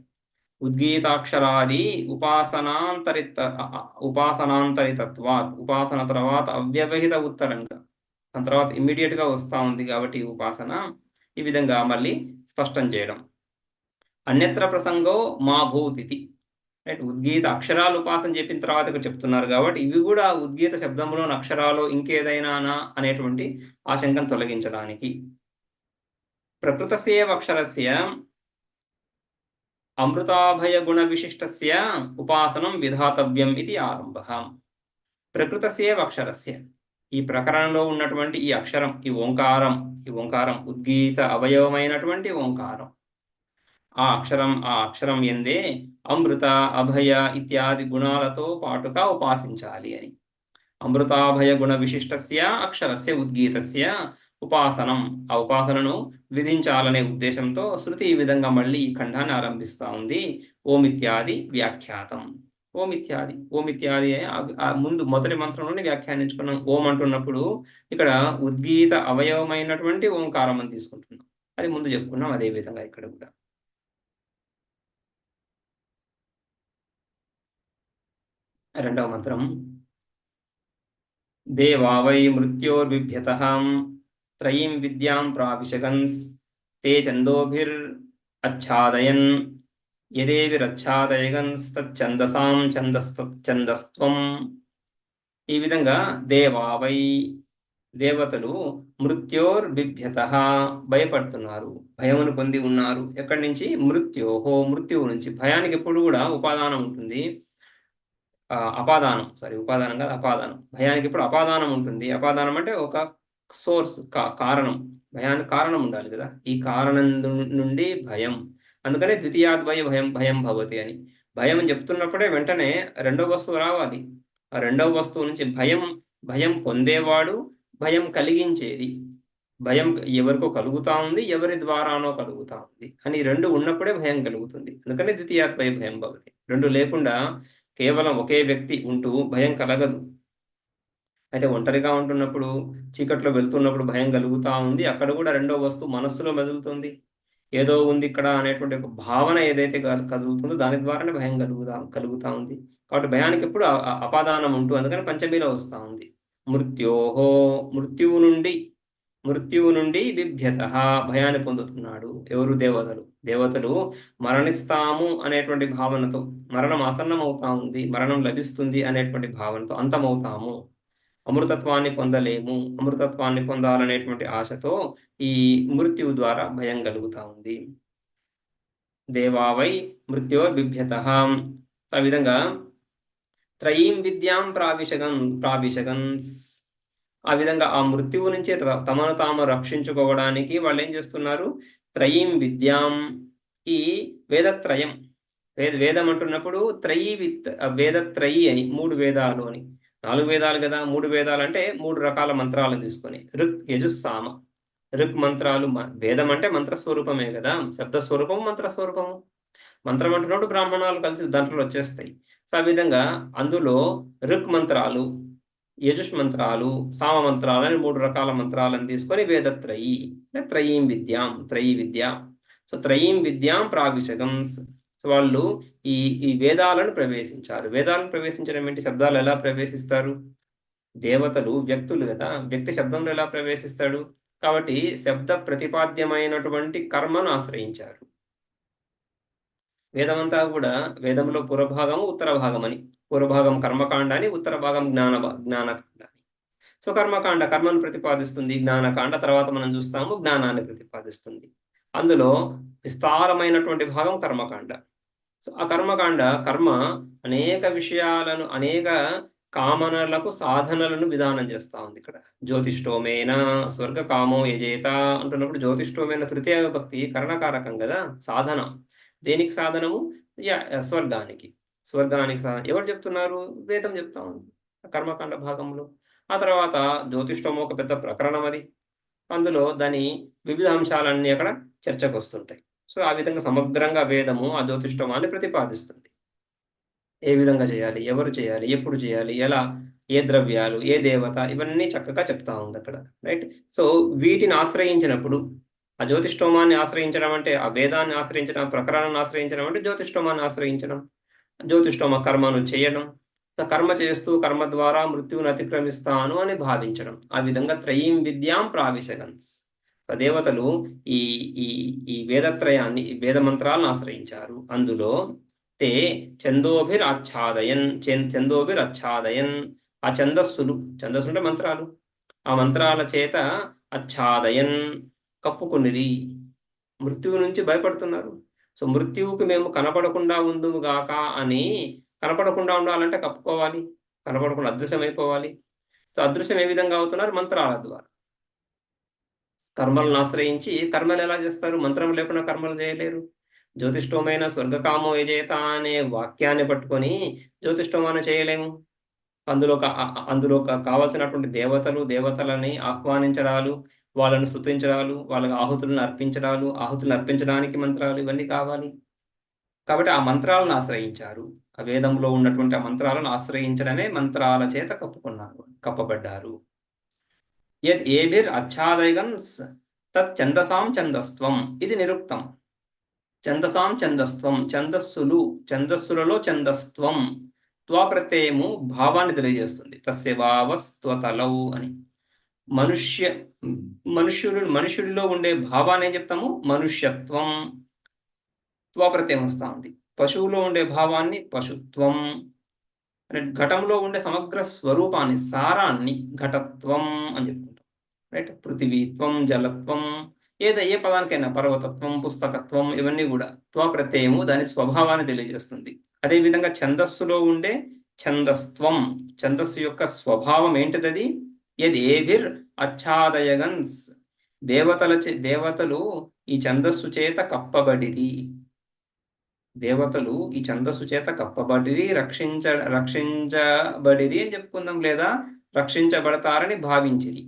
ఉద్గీతాక్షరాది ఉపాసనాంతరితత్వాత్, ఉపాసన తర్వాత అవ్యవహిత ఉత్తరంగా దాని తర్వాత ఇమ్మీడియట్ గా వస్తా ఉంది కాబట్టి ఈ ఉపాసన ఈ విధంగా మళ్ళీ స్పష్టం చేయడం. అన్యత్ర ప్రసంగో మా భూతిథి, రైట్. ఉద్గీత అక్షరాలు ఉపాసన చెప్పిన తర్వాత ఇక్కడ చెప్తున్నారు కాబట్టి ఇవి కూడా ఉద్గీత శబ్దంలోని అక్షరాలు ఇంకేదైనానా అనేటువంటి ఆశంకను తొలగించడానికి. ప్రకృతస్యేవ అక్షరస్య అమృతాభయ గుణ విశిష్టస్య ఉపాసనం విధాతవ్యం ఇది ఆరంభః. ప్రకృతస్యేవ అక్షరస్య, ఈ ప్రకరణంలో ఉన్నటువంటి ఈ అక్షరం, ఈ ఓంకారం ఉద్గీత అవయవమైనటువంటి ఓంకారం, ఆ అక్షరం ఎందే అమృత అభయ ఇత్యాది గుణాలతో పాటుగా ఉపాసించాలి అని. అమృతాభయ గుణ విశిష్టస్య అక్షరస్య ఉద్గీతస్య ఉపాసనం, ఆ ఉపాసనను విధించాలనే ఉద్దేశంతో శృతి ఈ విధంగా మళ్ళీ ఈ ఖండాన్ని ఆరంభిస్తూ ఉంది. ఓమిత్యాది వ్యాఖ్యాతం. ఓమిత్యాది ముందు మొదటి మంత్రంలోనే వ్యాఖ్యానించుకున్నాం. ఓం అంటున్నప్పుడు ఇక్కడ ఉద్గీత అవయవమైనటువంటి ఓంకారం అని తీసుకుంటున్నాం, అది ముందు చెప్పుకున్నాం. అదే విధంగా ఇక్కడ కూడా రెండవ మంత్రం. దేవా వై మృత్యోర్బిభ్యతః త్రయీం విద్యాం ప్రావిశగన్స్ తే ఛందోభిరచ్ఛాదయన్ యదేవిరచ్ఛాదయగన్స్తచ్ఛందసాం ఛందస్త్వం. ఈ విధంగా దేవా వై, దేవతలు మృత్యోర్బిభ్యతః భయపడుతున్నారు, భయమును పొంది ఉన్నారు. ఎక్కడి నుంచి? మృత్యువు నుంచి. భయానికి ఎప్పుడు కూడా ఉపాదానం ఉంటుంది, అపాదానం కాదు అపాదానం. భయానికి ఇప్పుడు అపాదానం ఉంటుంది. అపాదానం అంటే ఒక సోర్స్, కారణం. భయానికి కారణం ఉండాలి కదా, ఈ కారణం నుండి భయం. అందుకనే ద్వితీయాద్వయ భయం భవతి అని. భయం అని చెప్తున్నప్పుడే వెంటనే రెండవ వస్తువు రావాలి. ఆ రెండవ వస్తువు నుంచి భయం పొందేవాడు, భయం కలిగించేది. భయం ఎవరికో కలుగుతా ఉంది, ఎవరి ద్వారానో కలుగుతా ఉంది అని రెండు ఉన్నప్పుడే భయం కలుగుతుంది. అందుకని ద్వితీయాద్వయ భయం భవతి. రెండు లేకుండా కేవలం ఒకే వ్యక్తి ఉంటూ భయం కలగదు. అయితే ఒంటరిగా ఉంటున్నప్పుడు, చీకట్లో వెళ్తున్నప్పుడు భయం కలుగుతా ఉంది, అక్కడ కూడా రెండో వస్తువు మనస్సులో మెదులుతుంది. ఏదో ఉంది ఇక్కడ అనేటువంటి ఒక భావన ఏదైతే కదులుతుందో దాని ద్వారానే భయం కలుగుతా ఉంది. కాబట్టి భయానికి ఎప్పుడు అపాదానం ఉంటూ, అందుకని పంచమీలో వస్తూ ఉంది. మృత్యువు నుండి బిభ్యత, భయాన్ని పొందుతున్నాడు. ఎవరు? దేవతలు మరణిస్తాము అనేటువంటి భావనతో, మరణం ఆసన్నం అవుతా ఉంది, మరణం లభిస్తుంది అనేటువంటి భావనతో, అంతమవుతాము, అమృతత్వాన్ని పొందలేము, అమృతత్వాన్ని పొందాలనేటువంటి ఆశతో ఈ మృత్యువు ద్వారా భయం కలుగుతా ఉంది. దేవావై మృత్యోర్బిభ్యత. ఆ విధంగా త్రయీం విద్యాం ప్రావిశగన్స్, ఆ విధంగా ఆ మృత్యువు నుంచే తమను తాము రక్షించుకోవడానికి వాళ్ళు ఏం చేస్తున్నారు? త్రయీం విద్యాం, ఈ వేదత్రయం, వేదం అంటున్నప్పుడు వేదత్రయీ అని, 3 వేదాలు అని. 4 వేదాలు కదా, 3 వేదాలు అంటే 3 రకాల మంత్రాలను తీసుకొని ఋక్ యజుస్ సామ. ఋక్ మంత్రాలు, వేదం అంటే మంత్రస్వరూపమే కదా, శబ్దస్వరూపము మంత్రస్వరూపము. మంత్రం అంటున్నప్పుడు బ్రాహ్మణాలు కలిసి దాంట్లో వచ్చేస్తాయి. సో ఆ విధంగా అందులో ఋక్ మంత్రాలు, యజుష్ మంత్రాలు, సామ మంత్రాలు అని 3 రకాల మంత్రాలను తీసుకొని వేదత్రయీ, త్రయీం విద్యాం, త్రయీ విద్య. సో త్రయీం విద్యాం ప్రావిశగంస్, వాళ్ళు ఈ వేదాలను ప్రవేశించారు. వేదాలను ప్రవేశించడం ఏంటి? శబ్దాలు ఎలా ప్రవేశిస్తారు? దేవతలు వ్యక్తులు కదా, వ్యక్తి శబ్దంలో ఎలా ప్రవేశిస్తాడు? కాబట్టి శబ్ద ప్రతిపాద్యమైనటువంటి కర్మను ఆశ్రయించారు. వేదమంతా కూడా, వేదంలో పూర్వభాగము ఉత్తర భాగం అని, పూర్వభాగం కర్మకాండ అని, ఉత్తర భాగం జ్ఞానకాండ అని. సో కర్మకాండ కర్మను ప్రతిపాదిస్తుంది, జ్ఞానకాండ తర్వాత మనం చూస్తాము జ్ఞానాన్ని ప్రతిపాదిస్తుంది. అందులో విస్తారమైనటువంటి భాగం కర్మకాండ. సో ఆ కర్మ అనేక విషయాలను, అనేక కామనలకు సాధనలను విధానం చేస్తా ఉంది ఇక్కడ. జ్యోతిష్టోమేన స్వర్గ కామో యజేత అంటున్నప్పుడు జ్యోతిష్టోమేన తృతీయ భక్తి కరణకారకం కదా, సాధనం. దేనికి సాధనము? స్వర్గానికి. స్వర్గానికి సాధన ఎవరు చెప్తున్నారు? వేదం చెప్తా ఉంది కర్మకాండ భాగంలో. ఆ తర్వాత జ్యోతిష్టోమం ఒక పెద్ద ప్రకరణం అది. అందులో దాని వివిధ అంశాలన్నీ అక్కడ చర్చకు వస్తుంటాయి. సో ఆ విధంగా సమగ్రంగా వేదము ఆ జ్యోతిష్టోమాన్ని ప్రతిపాదిస్తుంది. ఏ విధంగా చేయాలి, ఎవరు చేయాలి, ఎప్పుడు చేయాలి, ఎలా, ఏ ద్రవ్యాలు, ఏ దేవత, ఇవన్నీ చక్కగా చెప్తా ఉంది అక్కడ. రైట్. సో వీటిని ఆశ్రయించినప్పుడు, ఆ జ్యోతిష్టోమాన్ని ఆశ్రయించడం అంటే ఆ వేదాన్ని ఆశ్రయించడం, ప్రకరణాన్ని ఆశ్రయించడం అంటే జ్యోతిష్టోమాన్ని ఆశ్రయించడం, జ్యోతిష్టోమ కర్మను చేయడం, కర్మ చేస్తూ కర్మ ద్వారా మృత్యువును అతిక్రమిస్తాను అని భావించడం. ఆ విధంగా త్రయీం విద్యాం ప్రావిశగన్స్. దేవతలు ఈ ఈ ఈ వేదత్రయాన్ని, ఈ వేద మంత్రాలను ఆశ్రయించారు. అందులో తే ఛందోభిరచ్ఛాదయన్, ఆ ఛందస్సులు అంటే మంత్రాలు, ఆ మంత్రాల చేత అచ్ఛాదయన్ కప్పుకొనిది. మృత్యువు నుంచి భయపడుతున్నారు. సో మృత్యువుకి మేము కనపడకుండా ఉందుముగాక అని, కనపడకుండా ఉండాలంటే కప్పుకోవాలి, కనపడకుండా అదృశ్యమైపోవాలి. సో అదృశ్యం ఏ విధంగా అవుతున్నారు? మంత్రాల ద్వారా. కర్మలను ఆశ్రయించి కర్మలు ఎలా చేస్తారు? మంత్రం లేకుండా కర్మలు చేయలేరు. జ్యోతిష్టోమైన స్వర్గకామో యజేత అనే వాక్యాన్ని పట్టుకొని జ్యోతిష్టోమాన్ని చేయలేము. అందులో కావాల్సినటువంటి దేవతలని ఆహ్వానించడాలు, వాళ్ళను స్తుతించడాలు, వాళ్ళకి ఆహుతులను అర్పించడానికి మంత్రాలు, ఇవన్నీ కావాలి. కాబట్టి ఆ మంత్రాలను ఆశ్రయించారు. ఆ వేదంలో ఉన్నటువంటి ఆ మంత్రాలను ఆశ్రయించడమే మంత్రాల చేత కప్పబడ్డారు. యద్ ఏభిర్ అచ్ఛాదయగన్స్ తత్ ఛందసాం ఛందస్త్వం. ఇది నిరుక్తం. ఛందసాం ఛందస్త్వం, ఛందస్సులలో ఛందస్త్వం. త్వ ప్రత్యయము భావాన్ని తెలియజేస్తుంది. తస్య భావస్త్వతలౌ అని. మనుష్యుడిలో ఉండే భావాన్ని ఏం చెప్తాము? మనుష్యత్వం. త్వ ప్రత్యయం వస్తా ఉంది. పశువులో ఉండే భావాన్ని పశుత్వం. ఘటంలో ఉండే సమగ్ర స్వరూపాన్ని, సారాన్ని ఘటత్వం అని చెప్పుకుంటాం. రైట్. పృథివీత్వం, జలత్వం, ఏ పదానికైనా పర్వతత్వం, పుస్తకత్వం, ఇవన్నీ కూడా త్వ ప్రత్యయము దాని స్వభావాన్ని తెలియజేస్తుంది. అదేవిధంగా ఛందస్సులో ఉండే ఛందస్త్వం, ఛందస్సు యొక్క స్వభావం ఏంటిది? యద్ ఏభిర్ అచ్ఛాదయగన్స్. దేవతలు ఈ ఛందస్సు చేత కప్పబడిరి. దేవతలు ఈ ఛందస్సు చేత కప్పబడిరి, రక్షించబడిరి అని చెప్పుకుందాం, లేదా రక్షించబడతారని భావించిరి.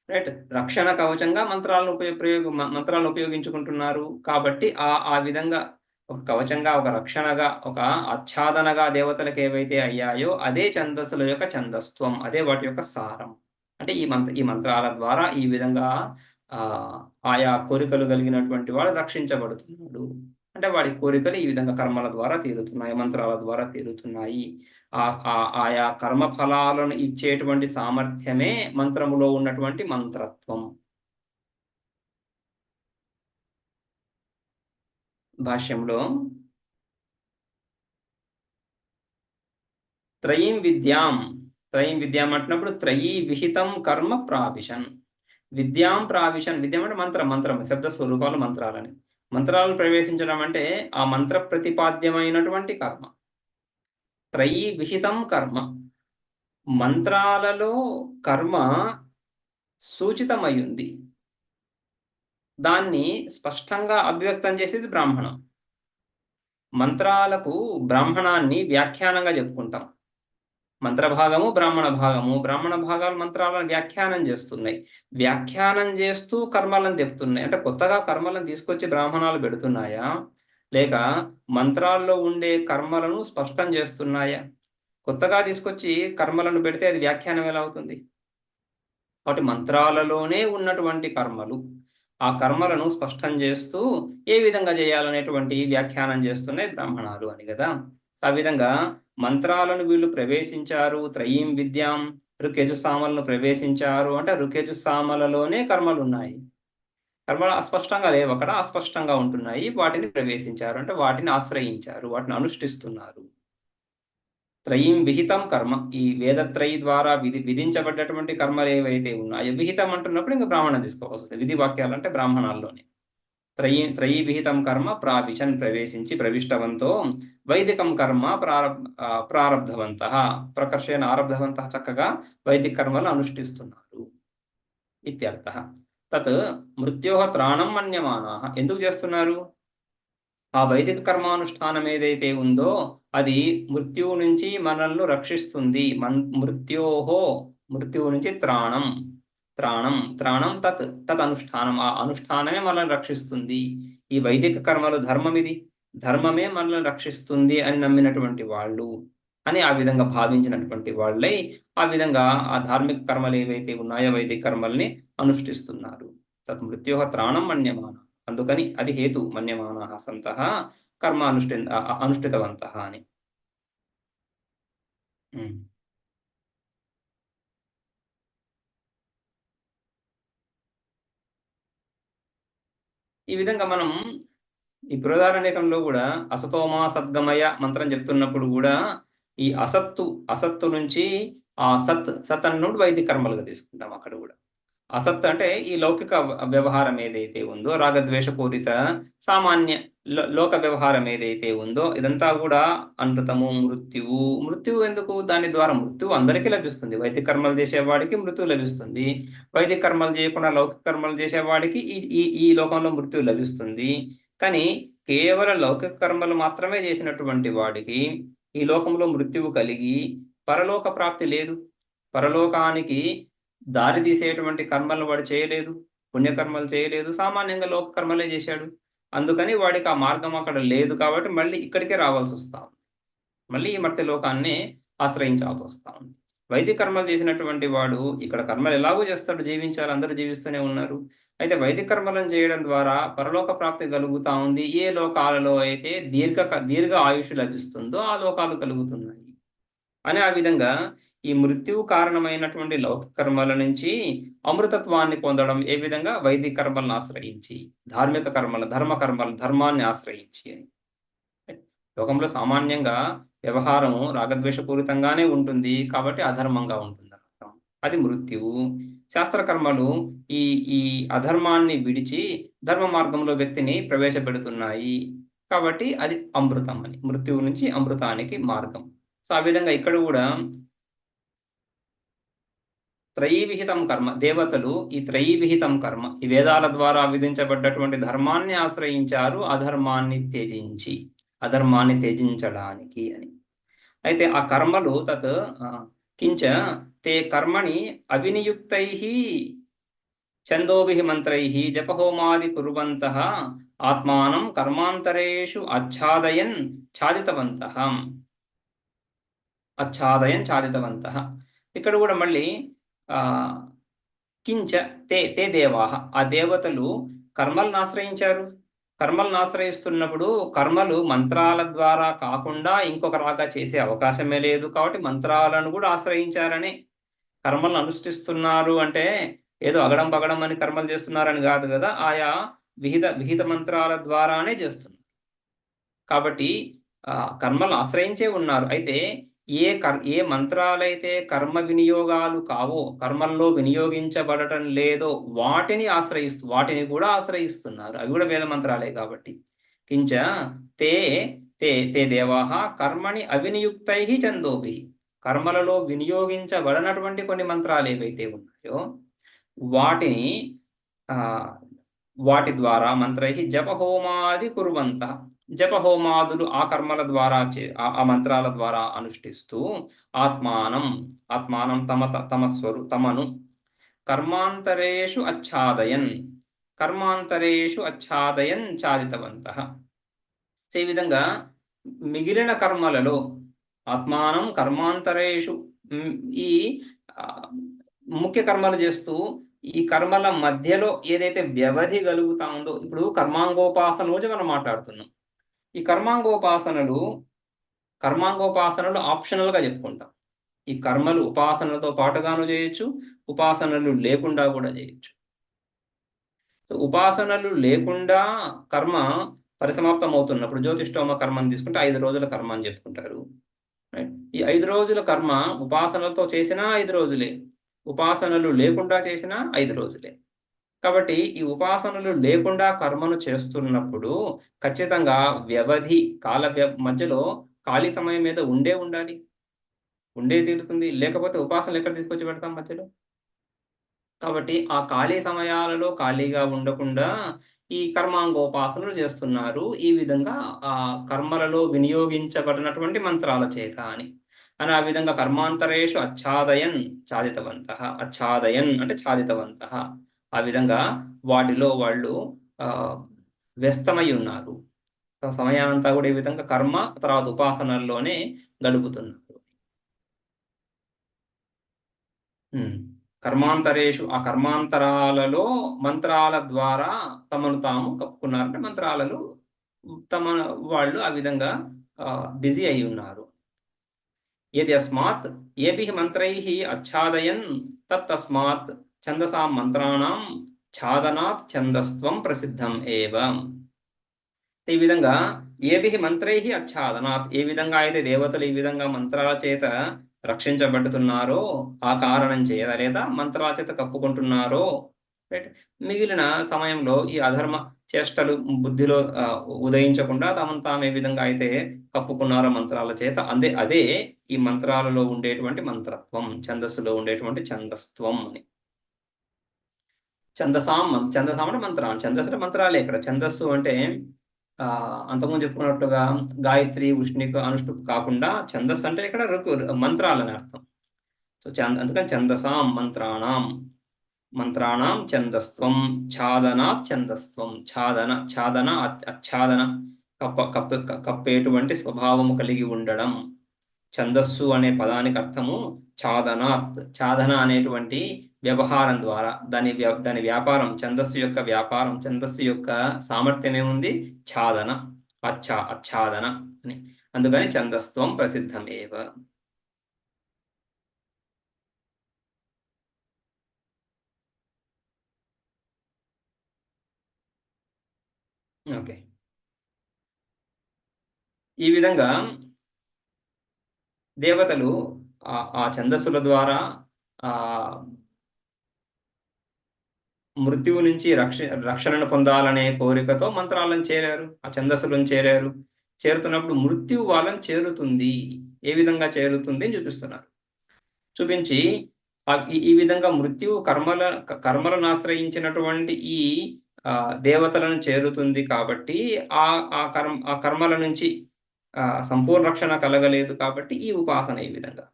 రైట్. రక్షణ కవచంగా మంత్రాలను ఉపయోగించుకుంటున్నారు. కాబట్టి ఆ విధంగా ఒక కవచంగా, ఒక రక్షణగా, ఒక ఆచ్ఛాదనగా దేవతలకు ఏవైతే అయ్యాయో అదే ఛందస్సుల యొక్క ఛందస్త్వం, అదే వాటి యొక్క సారం. అంటే ఈ మంత్రాల ద్వారా ఈ విధంగా ఆయా కోరికలు కలిగినటువంటి వాడు రక్షించబడుతున్నాడు. అంటే వాడి కోరికలు ఈ విధంగా కర్మల ద్వారా తీరుతున్నాయి, మంత్రాల ద్వారా తీరుతున్నాయి. ఆయా కర్మ ఫలాలను ఇచ్చేటువంటి సామర్థ్యమే మంత్రములో ఉన్నటువంటి మంత్రత్వం. భాష్యంలో త్రయీం విద్యాం అంటున్నప్పుడు త్రయీ విహితం కర్మ ప్రావిశన్. విద్యాం ప్రావిశన్. విద్యాం అంటే మంత్రం శబ్ద స్వరూపాలు, మంత్రాలను ప్రవేశించడం అంటే ఆ మంత్ర ప్రతిపాద్యమైనటువంటి కర్మ. త్రయీ విహితం కర్మ. మంత్రాలలో కర్మ సూచితమయ్యుంది. దాన్ని స్పష్టంగా అభివ్యక్తం చేసేది బ్రాహ్మణం. మంత్రాలకు బ్రాహ్మణాన్ని వ్యాఖ్యానంగా చెప్పుకుంటాం. మంత్రభాగము, బ్రాహ్మణ భాగాలు మంత్రాలను వ్యాఖ్యానం చేస్తున్నాయి. వ్యాఖ్యానం చేస్తూ కర్మలను చెప్తున్నాయి. అంటే కొత్తగా కర్మలను తీసుకొచ్చి బ్రాహ్మణాలు పెడుతున్నాయా, లేక మంత్రాల్లో ఉండే కర్మలను స్పష్టం చేస్తున్నాయా? కొత్తగా తీసుకొచ్చి కర్మలను పెడితే అది వ్యాఖ్యానం ఎలా అవుతుంది? కాబట్టి మంత్రాలలోనే ఉన్నటువంటి కర్మలు, ఆ కర్మలను స్పష్టం చేస్తూ ఏ విధంగా చేయాలనేటువంటి వ్యాఖ్యానం చేస్తున్నాయి బ్రాహ్మణాలు అని కదా. ఆ విధంగా మంత్రాలను వీళ్ళు ప్రవేశించారు. త్రయీం విద్యాం, ఋక్యజుస్సామలను ప్రవేశించారు. అంటే ఋక్యజుస్సామలలోనే కర్మలు ఉన్నాయి. కర్మలు అస్పష్టంగా లేవు, అక్కడ అస్పష్టంగా ఉంటున్నాయి. వాటిని ప్రవేశించారు అంటే వాటిని ఆశ్రయించారు, వాటిని అనుష్ఠిస్తున్నారు. త్రయీం విహితం కర్మ. ఈ వేదత్రయి ద్వారా విధించబడ్డటువంటి కర్మలు ఏవైతే ఉన్నాయో, విహితం అంటున్నప్పుడు ఇంకా బ్రాహ్మణం తీసుకోవాల్సి వస్తుంది. విధి వాక్యాలు అంటే బ్రాహ్మణాల్లోనే. త్రయీ విహితం కర్మ ప్రావిశన్ ప్రవేశించి ప్రవిష్టవంతో వైదికం కర్మ ప్రారబ్ధవంతః ప్రకర్షేణ ఆరబ్ధవంతః చక్కగా వైదిక కర్మలు అనుష్ఠిస్తున్నారు ఇత్యర్థః. తత్ మృత్యోః త్రాణం మన్యమానాః ఎందుకు చేస్తున్నారు? ఆ వైదిక కర్మానుష్ఠానం ఏదైతే ఉందో అది మృత్యువు నుంచి మనల్ని రక్షిస్తుంది. మృత్యువు నుంచి త్రాణం తత్ అనుష్ఠానం, ఆ అనుష్ఠానమే మనల్ని రక్షిస్తుంది. ఈ వైదిక కర్మలు ధర్మమే మనల్ని రక్షిస్తుంది అని నమ్మినటువంటి వాళ్ళు అని ఆ విధంగా భావించినటువంటి వాళ్ళై ఆ విధంగా ఆ ధార్మిక కర్మలు ఏవైతే ఉన్నాయో వైదిక కర్మల్ని అనుష్ఠిస్తున్నారు. తత్ మృత్యోః త్రాణం మన్యమాన, అందుకని అది హేతు మన్యమానాః సంతః కర్మ అనుష్ఠితవంతః అని. ఈ విధంగా మనం ఈ బృహదారణ్యకంలో కూడా అసతోమా సద్గమయ మంత్రం చెప్తున్నప్పుడు కూడా ఈ అసత్తు నుంచి ఆ సత్ అన్నప్పుడు వైదిక కర్మలుగా తీసుకుంటాం. అక్కడ కూడా అసత్ అంటే ఈ లౌకిక వ్యవహారం ఏదైతే ఉందో, రాగద్వేషపూరిత సామాన్య లోక వ్యవహారం ఏదైతే ఉందో ఇదంతా కూడా అనృతము, మృత్యువు ఎందుకు? దాని ద్వారా మృత్యువు అందరికీ లభిస్తుంది. వైదిక కర్మలు చేసేవాడికి మృత్యువు లభిస్తుంది. వైదిక కర్మలు చేయకుండా లౌకిక కర్మలు చేసేవాడికి ఈ లోకంలో మృత్యువు లభిస్తుంది. కానీ కేవలం లౌకిక కర్మలు మాత్రమే చేసినటువంటి వాడికి ఈ లోకంలో మృత్యువు కలిగి పరలోక ప్రాప్తి లేదు. పరలోకానికి దారి తీసేటువంటి కర్మలను వాడు చేయలేదు, పుణ్యకర్మలు చేయలేదు, సామాన్యంగా లోక కర్మలే చేశాడు. అందుకని వాడికి ఆ మార్గం అక్కడ లేదు కాబట్టి మళ్ళీ ఇక్కడికే రావాల్సి వస్తా ఉంది. మళ్ళీ ఈ మర్త్య లోకాన్ని ఆశ్రయించాల్సి వస్తా ఉంది. వైదిక కర్మలు చేసినటువంటి వాడు ఇక్కడ కర్మలు ఎలాగో చేస్తాడు, జీవించాలి, అందరూ జీవిస్తూనే ఉన్నారు. అయితే వైదిక కర్మలను చేయడం ద్వారా పరలోక ప్రాప్తి కలుగుతా ఉంది. ఏ లోకాలలో అయితే దీర్ఘ ఆయుష్ లభిస్తుందో ఆ లోకాలు కలుగుతున్నాయి అని ఆ విధంగా ఈ మృత్యువు కారణమైనటువంటి లౌకిక కర్మల నుంచి అమృతత్వాన్ని పొందడం ఏ విధంగా? వైదిక కర్మలను ఆశ్రయించి, ధార్మిక కర్మలు, ధర్మాన్ని ఆశ్రయించి అని. లోకంలో సామాన్యంగా వ్యవహారము రాగద్వేషపూరితంగానే ఉంటుంది కాబట్టి అధర్మంగా ఉంటుంది అర్థం. అది మృత్యువు. శాస్త్రకర్మలు ఈ అధర్మాన్ని విడిచి ధర్మ మార్గంలో వ్యక్తిని ప్రవేశపెడుతున్నాయి కాబట్టి అది అమృతం అని, మృత్యువు నుంచి అమృతానికి మార్గం. సో ఆ విధంగా ఇక్కడ కూడా త్రయీవిహితం కర్మ, దేవతలు ఈ త్రయీవిహితం కర్మ, ఈ వేదాల ద్వారా విధించబడ్డటువంటి ధర్మాన్ని ఆశ్రయించారు అధర్మాన్ని త్యజించడానికి అని. అయితే ఆ కర్మలు తత్ కించ తే కర్మణి అవినియుక్తైః ఛందోభిః మంత్రైః జపహోమాది కుర్వంతః ఆత్మానం కర్మాంతరేషు ఆచ్ఛాదయన్ ఛాదితవంతః. ఇక్కడ కూడా మళ్ళీ కించ తే దేవాః, ఆ దేవతలు కర్మలను ఆశ్రయించారు. కర్మలను ఆశ్రయిస్తున్నప్పుడు కర్మలు మంత్రాల ద్వారా కాకుండా ఇంకొకలాగా చేసే అవకాశమే లేదు కాబట్టి మంత్రాలను కూడా ఆశ్రయించారని. కర్మలను అనుష్ఠిస్తున్నారు అంటే ఏదో అగడం పగడం అని కర్మలు చేస్తున్నారని కాదు కదా, ఆయా విహిత మంత్రాల ద్వారానే చేస్తున్నారు. కాబట్టి కర్మలను ఆశ్రయించే ఉన్నారు. అయితే ఏ మంత్రాలైతే కర్మ వినియోగాలు కావో, కర్మల్లో వినియోగించబడటం లేదో వాటిని కూడా ఆశ్రయిస్తున్నారు. అవి కూడా వేద మంత్రాలే కాబట్టి. కించ తే దేవాః కర్మణి అవినియుక్తైః ఛందోభిః, కర్మలలో వినియోగించబడనటువంటి కొన్ని మంత్రాలు ఏవైతే ఉన్నాయో వాటి ద్వారా మంత్రైః జపహోమాది కుర్వంతః, జపహోమాదులు ఆ కర్మల ద్వారా ఆ మంత్రాల ద్వారా అనుష్ఠిస్తూ ఆత్మానం తమను కర్మాంతరేషు అచ్ఛాదయన్ ఛాదితవంతః. ఈ విధంగా మిగిలిన కర్మలలో ఆత్మానం కర్మాంతరేషు ఈ ముఖ్య కర్మలు చేస్తూ ఈ కర్మల మధ్యలో ఏదైతే వ్యవధి కలుగుతా ఉందో, ఇప్పుడు కర్మాంగోపాసన గురించి మనం మాట్లాడుతున్నాం. ఈ కర్మాంగోపాసనలు ఆప్షనల్గా చెప్పుకుంటాం. ఈ కర్మలు ఉపాసనలతో పాటుగాను చేయొచ్చు, ఉపాసనలు లేకుండా కూడా చేయొచ్చు. సో ఉపాసనలు లేకుండా కర్మ పరిసమాప్తం అవుతున్నప్పుడు జ్యోతిష్ఠోమ కర్మని తీసుకుంటే 5 రోజుల కర్మ అని చెప్పుకుంటారు. ఈ 5 రోజుల కర్మ ఉపాసనలతో చేసినా 5 రోజులే, ఉపాసనలు లేకుండా చేసినా 5 రోజులే. కాబట్టి ఈ ఉపాసనలు లేకుండా కర్మను చేస్తున్నప్పుడు ఖచ్చితంగా వ్యవధి మధ్యలో ఖాళీ సమయం మీద ఉండాలి. ఉండే తీరుతుంది. లేకపోతే ఉపాసనలు ఎక్కడ తీసుకొచ్చి పెడతాం మధ్యలో? కాబట్టి ఆ ఖాళీ సమయాలలో ఖాళీగా ఉండకుండా ఈ కర్మాంగోపాసనలు చేస్తున్నారు. ఈ విధంగా కర్మలలో వినియోగించబడినటువంటి మంత్రాల చేత అని. ఆ విధంగా కర్మాంతరేషు అచ్ఛాదయన్ చాదితవంతః. అచ్ఛాదయన్ అంటే చాదితవంతః. ఆ విధంగా వాటిలో వాళ్ళు వ్యస్తమై ఉన్నారు. సమయానంతా కూడా ఈ విధంగా కర్మ తర్వాత ఉపాసనల్లోనే గడుపుతున్నారు. కర్మాంతరేషు ఆ కర్మాంతరాలలో మంత్రాల ద్వారా తమను తాము కప్పుకున్నారంటే మంత్రాలలో వాళ్ళు ఆ విధంగా బిజీ అయి ఉన్నారు. యస్మాత్ ఏభిః మంత్రైః అచ్ఛాదయన్ తస్మాత్ ఛందసాం మంత్రాణం ఛాదనాత్ ఛందస్త్వం ప్రసిద్ధం ఏవ. ఈ విధంగా ఏభిః మంత్రైః అచ్ఛాదనాత్, ఏ విధంగా అయితే దేవతలు ఈ విధంగా మంత్రాల చేత రక్షించబడుతున్నారో ఆ కారణం చేత లేదా మంత్రాల చేత కప్పుకుంటున్నారో, మిగిలిన సమయంలో ఈ అధర్మ చేష్టలు బుద్ధిలో ఉదయించకుండా తమను తాము ఏ విధంగా అయితే కప్పుకున్నారో మంత్రాల చేత, అదే ఈ మంత్రాలలో ఉండేటువంటి మంత్రత్వం, ఛందస్సులో ఉండేటువంటి ఛందస్త్వం అని. ఛందసాం అంటే మంత్రాలు, ఛందస్సు అంటే మంత్రాలే. ఇక్కడ ఛందస్సు అంటే అంతకుముందు చెప్పుకున్నట్టుగా గాయత్రి, ఉష్ణిక, అనుష్ఠుప్ కాకుండా ఛందస్సు అంటే ఇక్కడ మంత్రాలని అర్థం. సో అందుకని ఛందసాం మంత్రాణం ఛందస్త్వం ఛాదనాత్ ఛందస్త్వం. ఛాదన అచ్ఛాదన కప్పేటువంటి స్వభావము కలిగి ఉండడం. ఛందస్సు అనే పదానికి అర్థము ఛాదనాత్. ఛాదన అనేటువంటి వ్యవహారం ద్వారా దాని వ్యాపారం, ఛందస్సు యొక్క వ్యాపారం, ఛందస్సు యొక్క సామర్థ్యం ఏముంది? ఛాదన, అచ్ఛాదన అని. అందుకని ఛందస్త్వం ప్రసిద్ధమేవ. ఓకే, ఈ విధంగా దేవతలు ఆ ఛందస్సుల ద్వారా మృత్యువు నుంచి రక్షణను పొందాలనే కోరికతో మంత్రాలను చేరారు, ఆ ఛందస్సులను చేరారు. చేరుతున్నప్పుడు మృత్యువు వాళ్ళని చేరుతుంది. ఏ విధంగా చేరుతుంది అని చూపించి ఈ విధంగా మృత్యువు కర్మలను ఆశ్రయించినటువంటి ఈ దేవతలను చేరుతుంది. కాబట్టి ఆ కర్మల నుంచి సంపూర్ణ రక్షణ కలగలేదు. కాబట్టి ఈ ఉపాసన ఈ విధంగా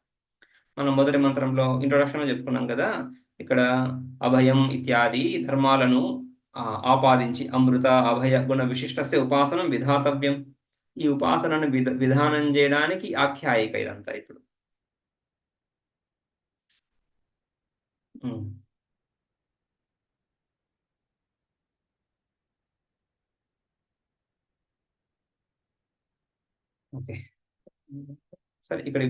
మనం మొదటి మంత్రంలో ఇంట్రొడక్షన్లో చెప్పుకున్నాం కదా, ఇక్కడ అభయం ఇత్యాది ధర్మాలను ఆపాదించి అమృత అభయ గుణ విశిష్టస్య ఉపాసనం విధాతవ్యం. ఈ ఉపాసనను విధానం చేయడానికి ఆఖ్యాయిక ఇదంతా. ఇప్పుడు ఓకే, సరే ఇక్కడ